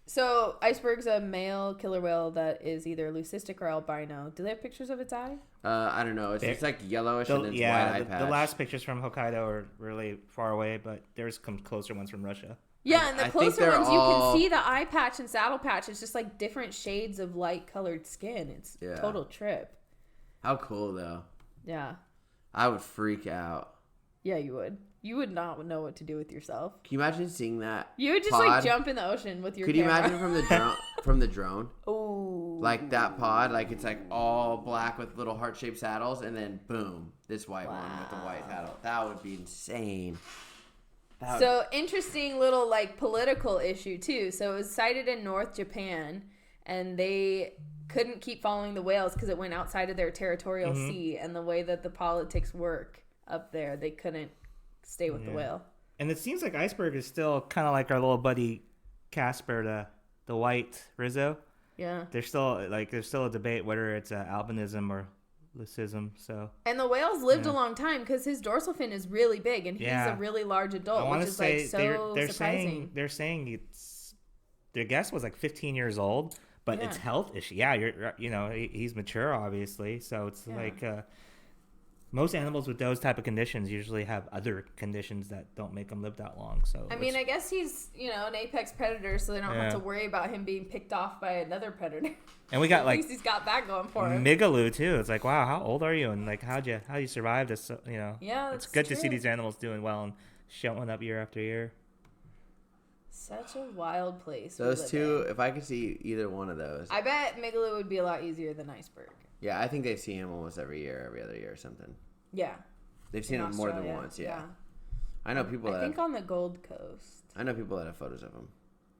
So, iceberg's a male killer whale that is either leucistic or albino. Do they have pictures of its eye? I don't know. It's like yellowish and it's white eye patch. The last pictures from Hokkaido are really far away, but there's some closer ones from Russia. Yeah, and the closer ones, you can see the eye patch and saddle patch. It's just like different shades of light-colored skin. It's a total trip. How cool, though. Yeah. I would freak out. Yeah, you would. You would not know what to do with yourself. Can you imagine seeing that? You would just pod? like jump in the ocean with your Could camera. you imagine from the drone? From the drone? Oh. Like that pod, like it's like all black with little heart-shaped saddles, and then boom, this white one with the white saddle. That would be insane. So interesting little like political issue too. So it was sighted in North Japan, and they couldn't keep following the whales because it went outside of their territorial sea, and the way that the politics work up there, they couldn't stay with the whale. And it seems like iceberg is still kind of like our little buddy Casper, the white Rizzo. Yeah. There's still a debate whether it's albinism or leucism. So. And the whale's lived a long time because his dorsal fin is really big and he's a really large adult, which is like so surprising. They're saying their guess was like 15 years old, but it's health issue. Yeah, he's mature obviously, so it's like. Most animals with those type of conditions usually have other conditions that don't make them live that long. So I mean, I guess he's an apex predator, so they don't have to worry about him being picked off by another predator. And we got at least he's got that going for him. Migaloo too. It's like, wow, how old are you? And like, how you survive this? Yeah, it's good to see these animals doing well and showing up year after year. Such a wild place. Those two, if I could see either one of those, I bet Migaloo would be a lot easier than iceberg. Yeah, I think they see him almost every other year or something. Yeah. They've seen him more than once, yeah. I know people I think on the Gold Coast. I know people that have photos of him.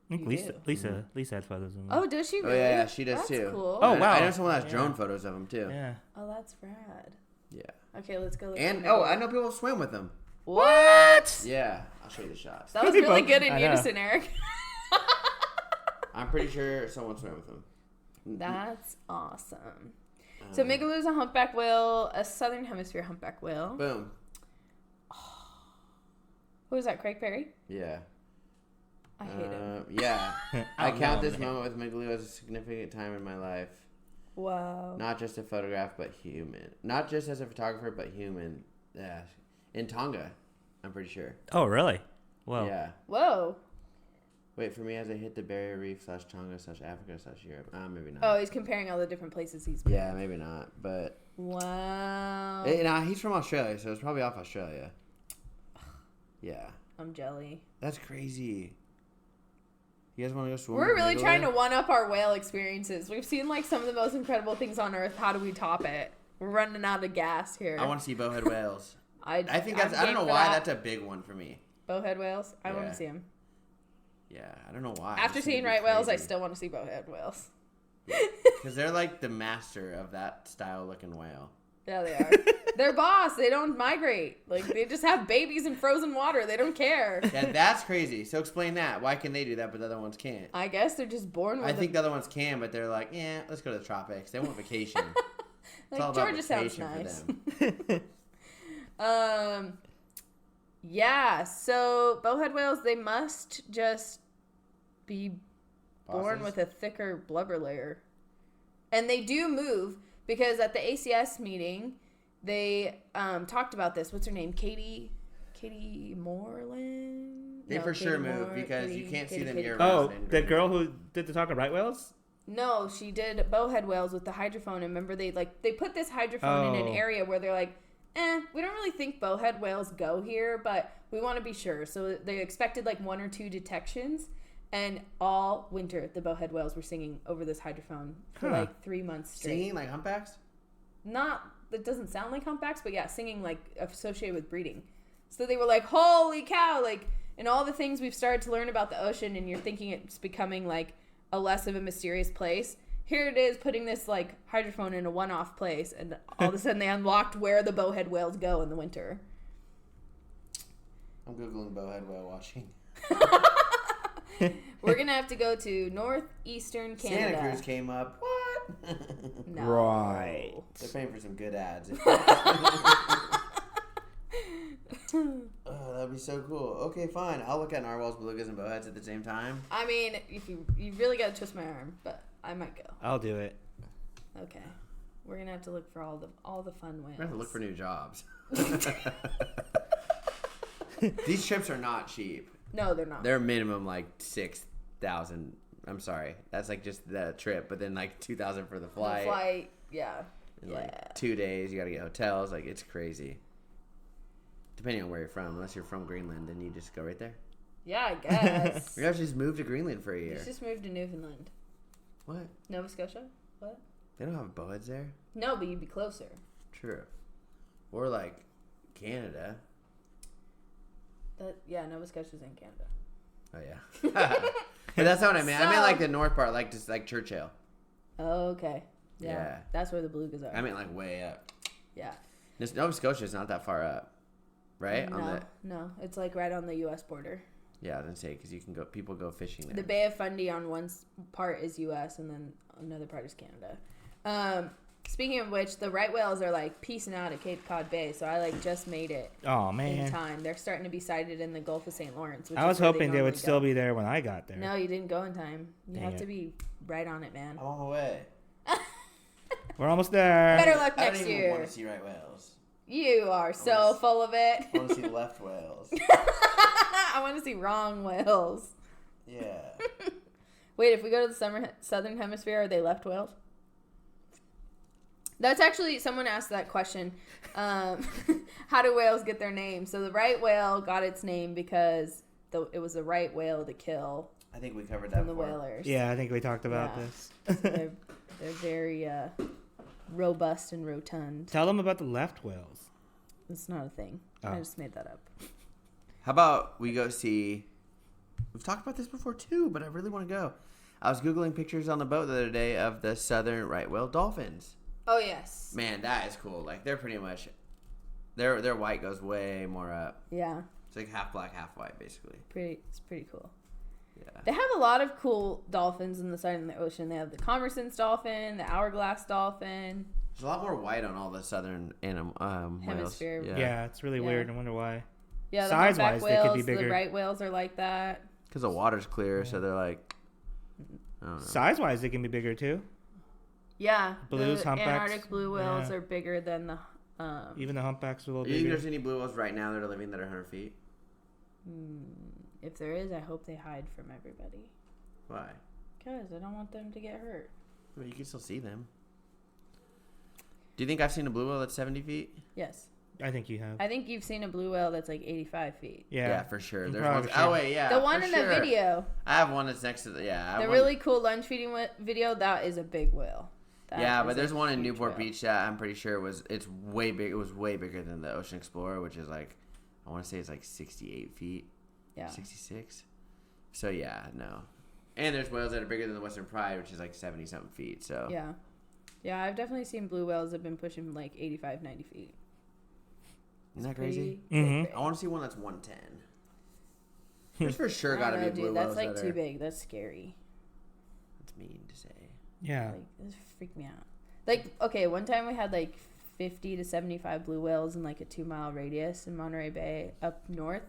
I think Lisa had photos of him. Oh, does she really? Oh, yeah, she does that's too. Cool. Oh, wow. I know someone that has drone photos of him too. Yeah. Oh, that's rad. Yeah. Okay, let's go look and, I know people swim with him. What? Yeah, I'll show you the shots. That was really good in unison, Eric. I'm pretty sure someone swam with him. That's awesome. So Migaloo's a humpback whale, a southern hemisphere humpback whale. Boom. Who is that, Craig Perry? Yeah. I hate him. Yeah. I count this moment with Migaloo as a significant time in my life. Wow. Not just a photograph, but human. Not just as a photographer, but human. Yeah. In Tonga, I'm pretty sure. Oh, really? Whoa. Yeah. Whoa. Wait for me as I hit the Barrier Reef / Tonga / Africa / Europe. Maybe not. Oh, he's comparing all the different places he's been. Yeah, maybe not. But Wow. he's from Australia, so it's probably off Australia. Yeah. I'm jelly. That's crazy. You guys want to go swimming? We're really trying to one up our whale experiences. We've seen like some of the most incredible things on Earth. How do we top it? We're running out of gas here. I want to see bowhead whales. I think I'm that's. I don't game know for why that. that's a big one for me. Bowhead whales. I want Yeah. to see them. Yeah, I don't know why. After seeing right whales, I still want to see bowhead whales. Because they're like the master of that style looking whale. Yeah, they are. They're boss. They don't migrate. Like they just have babies in frozen water. They don't care. Yeah, that's crazy. So explain that. Why can they do that, but the other ones can't? I guess they're just born with. I think the other ones can, but they're like, yeah, let's go to the tropics. They want vacation. It's all like about Georgia sounds vacation nice. for them. Yeah. So bowhead whales, they must just be born Bosses? with a thicker blubber layer, and they do move because at the ACS meeting, they talked about this. What's her name? Katie Moreland. They for sure move because you can't see them year round. Oh, the girl who did the talk of right whales? No, she did bowhead whales with the hydrophone. And remember, they put this hydrophone in an area where they're like, we don't really think bowhead whales go here, but we want to be sure. So they expected like 1 or 2 detections, and all winter the bowhead whales were singing over this hydrophone for like 3 months straight. Singing like humpbacks? It doesn't sound like humpbacks, but yeah, singing like associated with breeding. So they were like, holy cow, like, and all the things we've started to learn about the ocean, and you're thinking it's becoming like a less of a mysterious place. Here it is putting this like hydrophone in a one-off place, and all of a sudden they unlocked where the bowhead whales go in the winter. I'm Googling bowhead whale watching. We're gonna have to go to northeastern Canada. Santa Cruz came up. What? No. Right. They're paying for some good ads. Oh, that'd be so cool. Okay, fine. I'll look at narwhals, belugas, and bowheads at the same time. I mean, if you really gotta twist my arm, but I might go. I'll do it. Okay. We're gonna have to look for all the fun whales. We're gonna have to look for new jobs. These trips are not cheap. No, they're not. They're minimum like 6,000. I'm sorry, that's like just the trip, but then like 2,000 for the flight. The flight, yeah. And like 2 days, you gotta get hotels. Like it's crazy. Depending on where you're from. Unless you're from Greenland, then you just go right there. Yeah, I guess. We actually just moved to Greenland for a year. You just moved to Newfoundland. What? Nova Scotia? What? They don't have bowheads there. No, but you'd be closer. True. Or like Canada. Yeah, Nova Scotia's in Canada. Oh yeah. But that's not what I meant. I meant like the north part, like just like Churchill. Oh, okay. Yeah. That's where the belugas are. I meant like way up. Yeah. This Nova Scotia is not that far up, right? No, it's like right on the U.S. border. Yeah, I was gonna say because you can go. People go fishing there. The Bay of Fundy on one part is U.S. and then another part is Canada. Speaking of which, the right whales are like peacing out at Cape Cod Bay, so I like just made it. Oh man. In time. They're starting to be sighted in the Gulf of St. Lawrence. Which I was is where hoping they would normally still go. be there when I got there. No, you didn't go in time. You Dang have it. to be right on it, man. I'm on the way. We're almost there. Better luck I next don't even year. want to see right whales. You are so full of it. I want to see left whales. I want to see wrong whales. Yeah. Wait, if we go to the southern hemisphere, are they left whales? That's actually, someone asked that question. How do whales get their name? So the right whale got its name because it was the right whale to kill I think we covered that from the before. whalers. Yeah, I think we talked about Yeah. this. They're very robust and rotund. Tell them about the left whales. It's not a thing. Oh. I just made that up. How about we go see... We've talked about this before too, but I really want to go. I was Googling pictures on the boat the other day of the southern right whale dolphins. Oh, yes. Man, that is cool. Like, they're pretty much... Their white goes way more up. Yeah. It's like half black, half white, basically. It's pretty cool. Yeah. They have a lot of cool dolphins in the side of the ocean. They have the Commerson's dolphin, the hourglass dolphin. There's a lot more white on all the southern whales. Hemisphere. Yeah, it's really weird. I wonder why. Yeah, the size-wise, humpback they could whales, be bigger. the right whales are like that. Because the water's clear, so they're like, I don't know. Size-wise, they can be bigger too. Yeah, Blues, the humpbacks, Antarctic blue whales yeah. are bigger than the. Even the humpbacks are a little Do you think bigger. there's any blue whales right now that are living that are 100 feet? If there is, I hope they hide from everybody. Why? Because I don't want them to get hurt. Well, you can still see them. Do you think I've seen a blue whale that's 70 feet? Yes. I think you have. I think you've seen a blue whale that's like 85 feet. Yeah, for sure. I'm There's probably ones. sure. Oh wait, yeah. The one for in sure. the video. I have one that's next to the The really cool lunch feeding video. That is a big whale. That but is there's a one in huge Newport whale. Beach that I'm pretty sure it's way big. It was way bigger than the Ocean Explorer, which is like, I want to say it's like 68 feet. Yeah. 66. So yeah, no. And there's whales that are bigger than the Western Pride, which is like 70 something feet. So Yeah. Yeah, I've definitely seen blue whales that have been pushing like 85, 90 feet. Isn't that crazy? Mm-hmm. I want to see one that's 110. There's for sure got to be blue dude, whales. that's like that too are, big. That's scary. That's mean to say. Yeah. Like, this freaked me out. Like, okay, one time we had like 50 to 75 blue whales in like a 2-mile radius in Monterey Bay up north.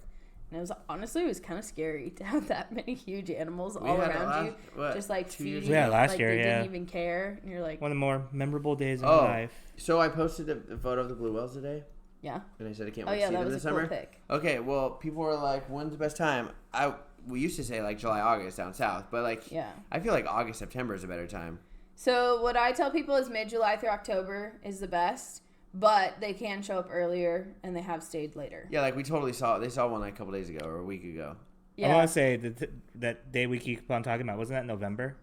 And it was kind of scary to have that many huge animals all around you. Just like 2 years feeding. ago? Yeah, last like, year, they yeah. didn't even care. And you're like, One of the more memorable days of my life. So I posted a photo of the blue whales today. yeah. And I said I can't Oh, wait yeah, to see that them was this a cool summer. pic. Okay, well, people were like, when's the best time? We used to say like July, August down south, but like Yeah. I feel like August, September is a better time. So what I tell people is mid-July through October is the best, but they can show up earlier and they have stayed later. Yeah, like they saw one like a couple days ago or a week ago. Yeah. I want to say that day we keep on talking about, wasn't that November?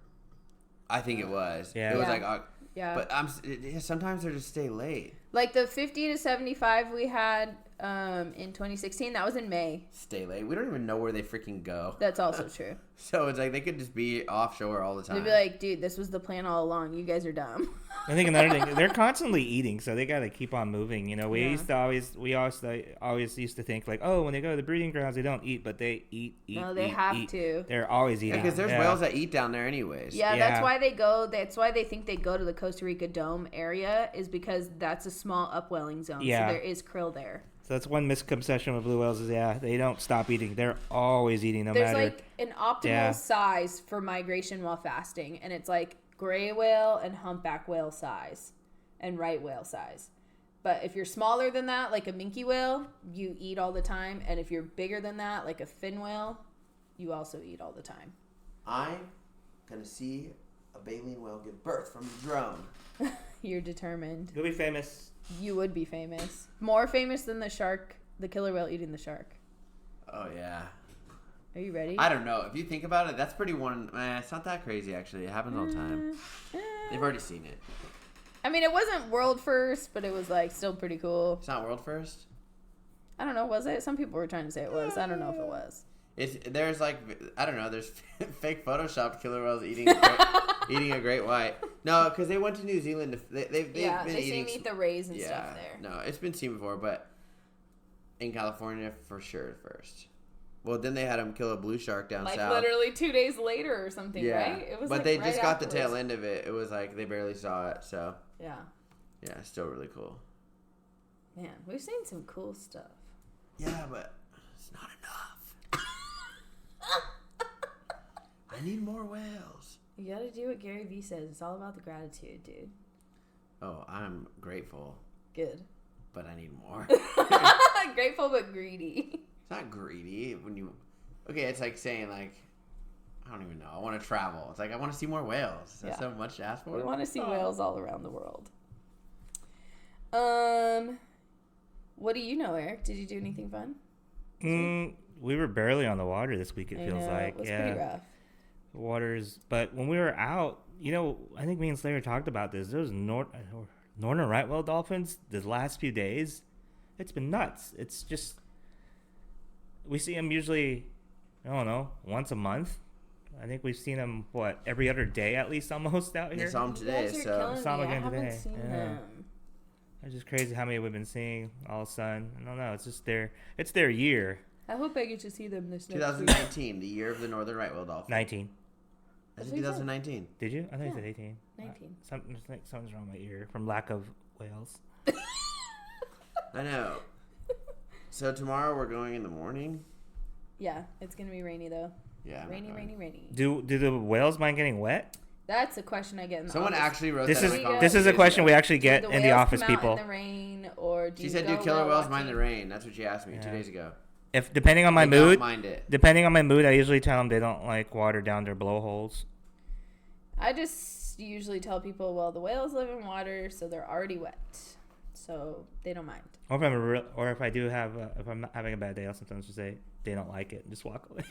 I think it was. Yeah. It was Yeah. like, Yeah. but sometimes they just stay late. Like the 50 to 75 we had in 2016, that was in May. Stay late. We don't even know where they freaking go. That's also true. So it's like they could just be offshore all the time. They'd be like, dude, this was the plan all along. You guys are dumb. I think another thing, they're constantly eating, so they got to keep on moving. You know, we always used to think like, oh, when they go to the breeding grounds, they don't eat, but they eat. No, they have to. They're always eating. because there's whales that eat down there anyways. Yeah, Yeah. that's why they go. That's why they think they go to the Costa Rica Dome area, is because that's a small upwelling zone. Yeah. So there is krill there. So that's one misconception with blue whales is they don't stop eating. They're always eating, no There's matter. like an optimal size for migration while fasting, and it's like gray whale and humpback whale size and right whale size. But if you're smaller than that, like a minke whale, you eat all the time. And if you're bigger than that, like a fin whale, you also eat all the time. I'm gonna see a baleen whale give birth from the drone. You're determined. You'll be famous. You would be famous. More famous than the shark, the killer whale eating the shark. Oh yeah. Are you ready? I don't know. If you think about it, that's pretty it's not that crazy actually. It happens all the time. They've already seen it. I mean, it wasn't world first, but it was like still pretty cool. It's not world first. I don't know, was it? Some people were trying to say it was. I don't know if it was. There's like I don't know. There's fake photoshopped killer whales eating eating a great white. No, because they went to New Zealand. They've been they eating. eat the rays and Yeah, stuff there. no, it's been seen before, but in California for sure first. Well, then they had them kill a blue shark down Like south. literally 2 days later or something, Yeah, right? It was but like they right just got afterwards. the tail end of it. It was like they barely saw it. So Yeah. yeah, it's still really cool. Man, we've seen some cool stuff. Yeah, but it's not enough. I need more whales. You gotta do what Gary Vee says. It's all about the gratitude, dude. Oh, I'm grateful, Good. but I need more. Grateful but greedy. It's not greedy when you. Okay, it's like saying like, I don't even know. I want to travel. It's like I want to see more whales. Is that so much to ask for? We want to see whales all around the world. What do you know, Eric? Did you do anything fun? We were barely on the water this week. It feels like it was pretty rough. Waters, but when we were out, you know, I think me and Slayer talked about this. Those Northern right whale dolphins. The last few days, it's been nuts. It's just we see them usually, I don't know, once a month. I think we've seen them every other day at least almost out here. I saw them today, You guys are so killing saw 'em me. again I haven't today. seen Yeah. them. It's just crazy how many we've been seeing all of a sudden. I don't know. It's just it's their year. I hope I get to see them this next week. 2019, the year of the Northern right whale dolphin. 19. I said 2019. Did you? I think Yeah. I said 18. 19. Something's wrong with my ear from lack of whales. I know. So tomorrow we're going in the morning? Yeah, it's going to be rainy, though. Yeah. Rainy. Do the whales mind getting wet? That's a question I get in the Someone office. actually wrote This that is in the this is a question we actually get Do in the whales office, come out people. in the rain, or do She you said, go do killer whale whales mind the watching? rain? That's what she asked me 2 days ago. If depending on my They don't mood, mind it. I usually tell them they don't like water down their blowholes. I just usually tell people, well, the whales live in water, so they're already wet, so they don't mind. Or if I'm not having a bad day, I'll sometimes just say they don't like it and just walk away.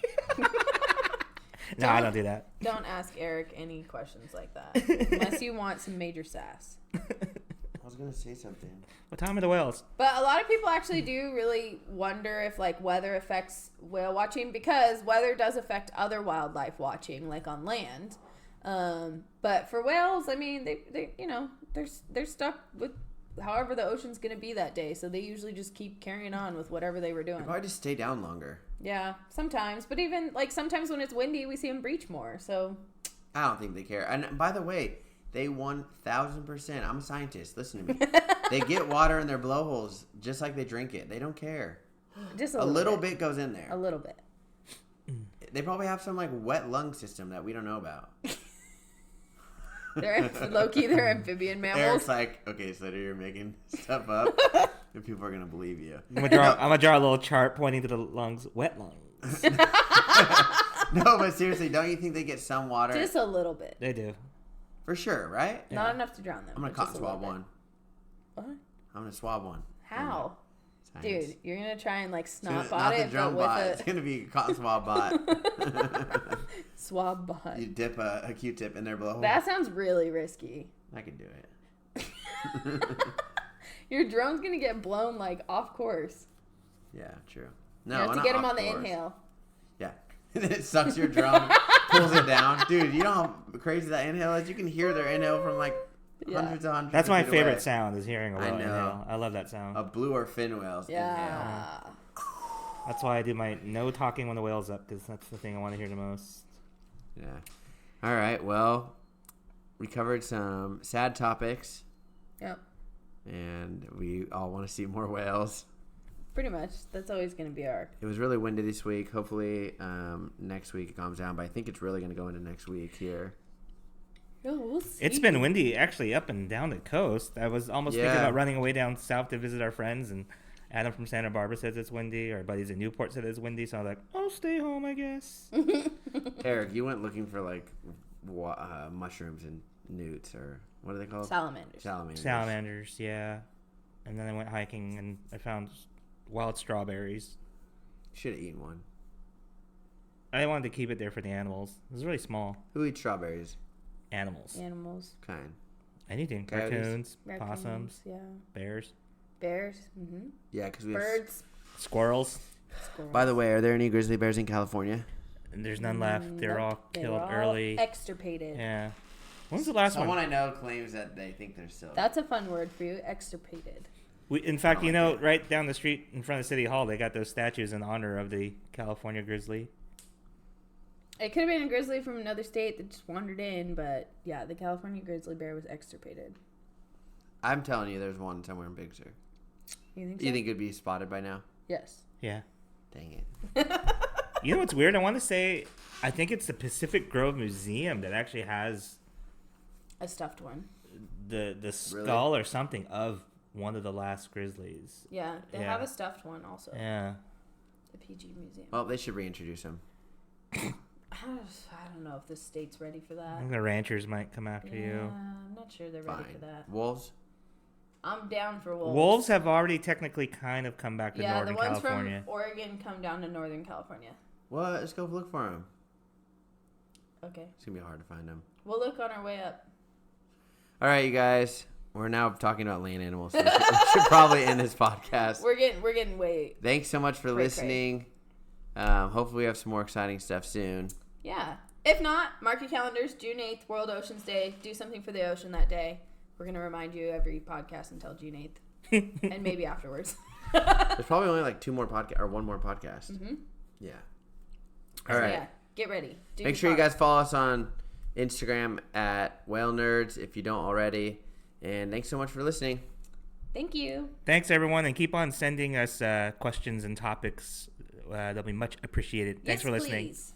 No, I don't do that. Don't ask Eric any questions like that unless you want some major sass. I was going to say something. What time are the whales? But a lot of people actually do really wonder if like weather affects whale watching, because weather does affect other wildlife watching, like on land. But for whales, I mean, they they're stuck with however the ocean's going to be that day, so they usually just keep carrying on with whatever they were doing. They probably just stay down longer. Yeah, sometimes. But even like sometimes when it's windy, we see them breach more. So I don't think they care. And by the way, they 1,000%. I'm a scientist. Listen to me. They get water in their blowholes just like they drink it. They don't care. just A little bit goes in there. A little bit. They probably have some like wet lung system that we don't know about. They're low-key, they're amphibian mammals. Eric's like, okay, so you're making stuff up, and people are gonna believe you. I'm gonna draw a little chart pointing to the lungs. Wet lungs. No, but seriously, don't you think they get some water? Just a little bit. They do. For sure, right? Not enough to drown them. I'm gonna but just cotton a little swab bit. one. What? I'm gonna swab one. How? Science. Dude, you're gonna try and like It's snot not bot the it, drone but bot. with It's gonna be a cotton swab bot. swab bot. You dip a Q-tip in their blowhole. That sounds really risky. I could do it. Your drone's gonna get blown like off course. Yeah, true. You No, have to not get him off on the course. inhale. Yeah. It sucks your drum, pulls it down. Dude, you know how crazy that inhale is? You can hear their inhale from like hundreds of hundreds That's of my feet favorite away. sound is hearing a I whale know. inhale. I love that sound. A blue or fin whale's Yeah. inhale. That's why I do my no talking when the whale's up, because that's the thing I want to hear the most. Yeah. All right. Well, we covered some sad topics, Yep. and we all want to see more whales. Pretty much. That's always gonna be our. It was really windy this week. Hopefully, next week it calms down, but I think it's really going to go into next week here. Oh, we'll see. It's been windy actually up and down the coast. I was almost thinking Yeah. about running away down south to visit our friends, and Adam from Santa Barbara says it's windy. Our buddies in Newport said it's windy, so I was like, I'll stay home, I guess. Eric, you went looking for like mushrooms and newts, or what are they called? Salamanders. Salamanders, yeah. And then I went hiking and I found wild strawberries. Should have eaten one. I wanted to keep it there for the animals. It was really small. Who eats strawberries? Animals. Animals. Kind. Anything. Coyotes. Raccoons, possums, Yeah. bears, Bears. Mm-hmm. Yeah, because we have... Birds. squirrels. Squirrels. By the way, are there any grizzly bears in California? And there's none left. They're Nope. all They killed were all early. Extirpated. Yeah. When's the last Someone one? I know claims that they think they're still... That's a fun word for you. Extirpated. In fact, I you like know, it. right down the street in front of City Hall, they got those statues in honor of the California grizzly. It could have been a grizzly from another state that just wandered in, but yeah, the California grizzly bear was extirpated. I'm telling you, there's one somewhere in Big Sur. You think so? You think it'd be spotted by now? Yes. Yeah. Dang it. You know what's weird? I want to say, I think it's the Pacific Grove Museum that actually has A stuffed one. the skull or something of one of the last grizzlies. Yeah, they Yeah. have a stuffed one also. Yeah. The PG Museum. Well, they should reintroduce him. I don't know if the state's ready for I that. think the ranchers might come after Yeah, you. I'm not sure they're ready Fine. for that. Wolves? I'm down for wolves. Wolves have already technically kind of come back to Yeah, Northern the ones California. from Oregon come down to Northern California. What? Let's go look for him. Okay. It's going to be hard to find him. We'll look on our way up. All right, you guys. We're now talking about land animals. So we should probably end this podcast. We're getting way. Thanks so much for Cray, listening. Hopefully we have some more exciting stuff soon. Yeah. If not, mark your calendars. June 8th, World Oceans Day. Do something for the ocean that day. We're going to remind you every podcast until June 8th. And maybe afterwards. There's probably only like one more podcast. Mm-hmm. Yeah. All So right. yeah, get ready. Do Make your sure you part. guys follow us on Instagram at Whalenerds if you don't already. And thanks so much for listening. Thank you. Thanks, everyone, and keep on sending us questions and topics. They'll be much appreciated. Thanks for listening. Please.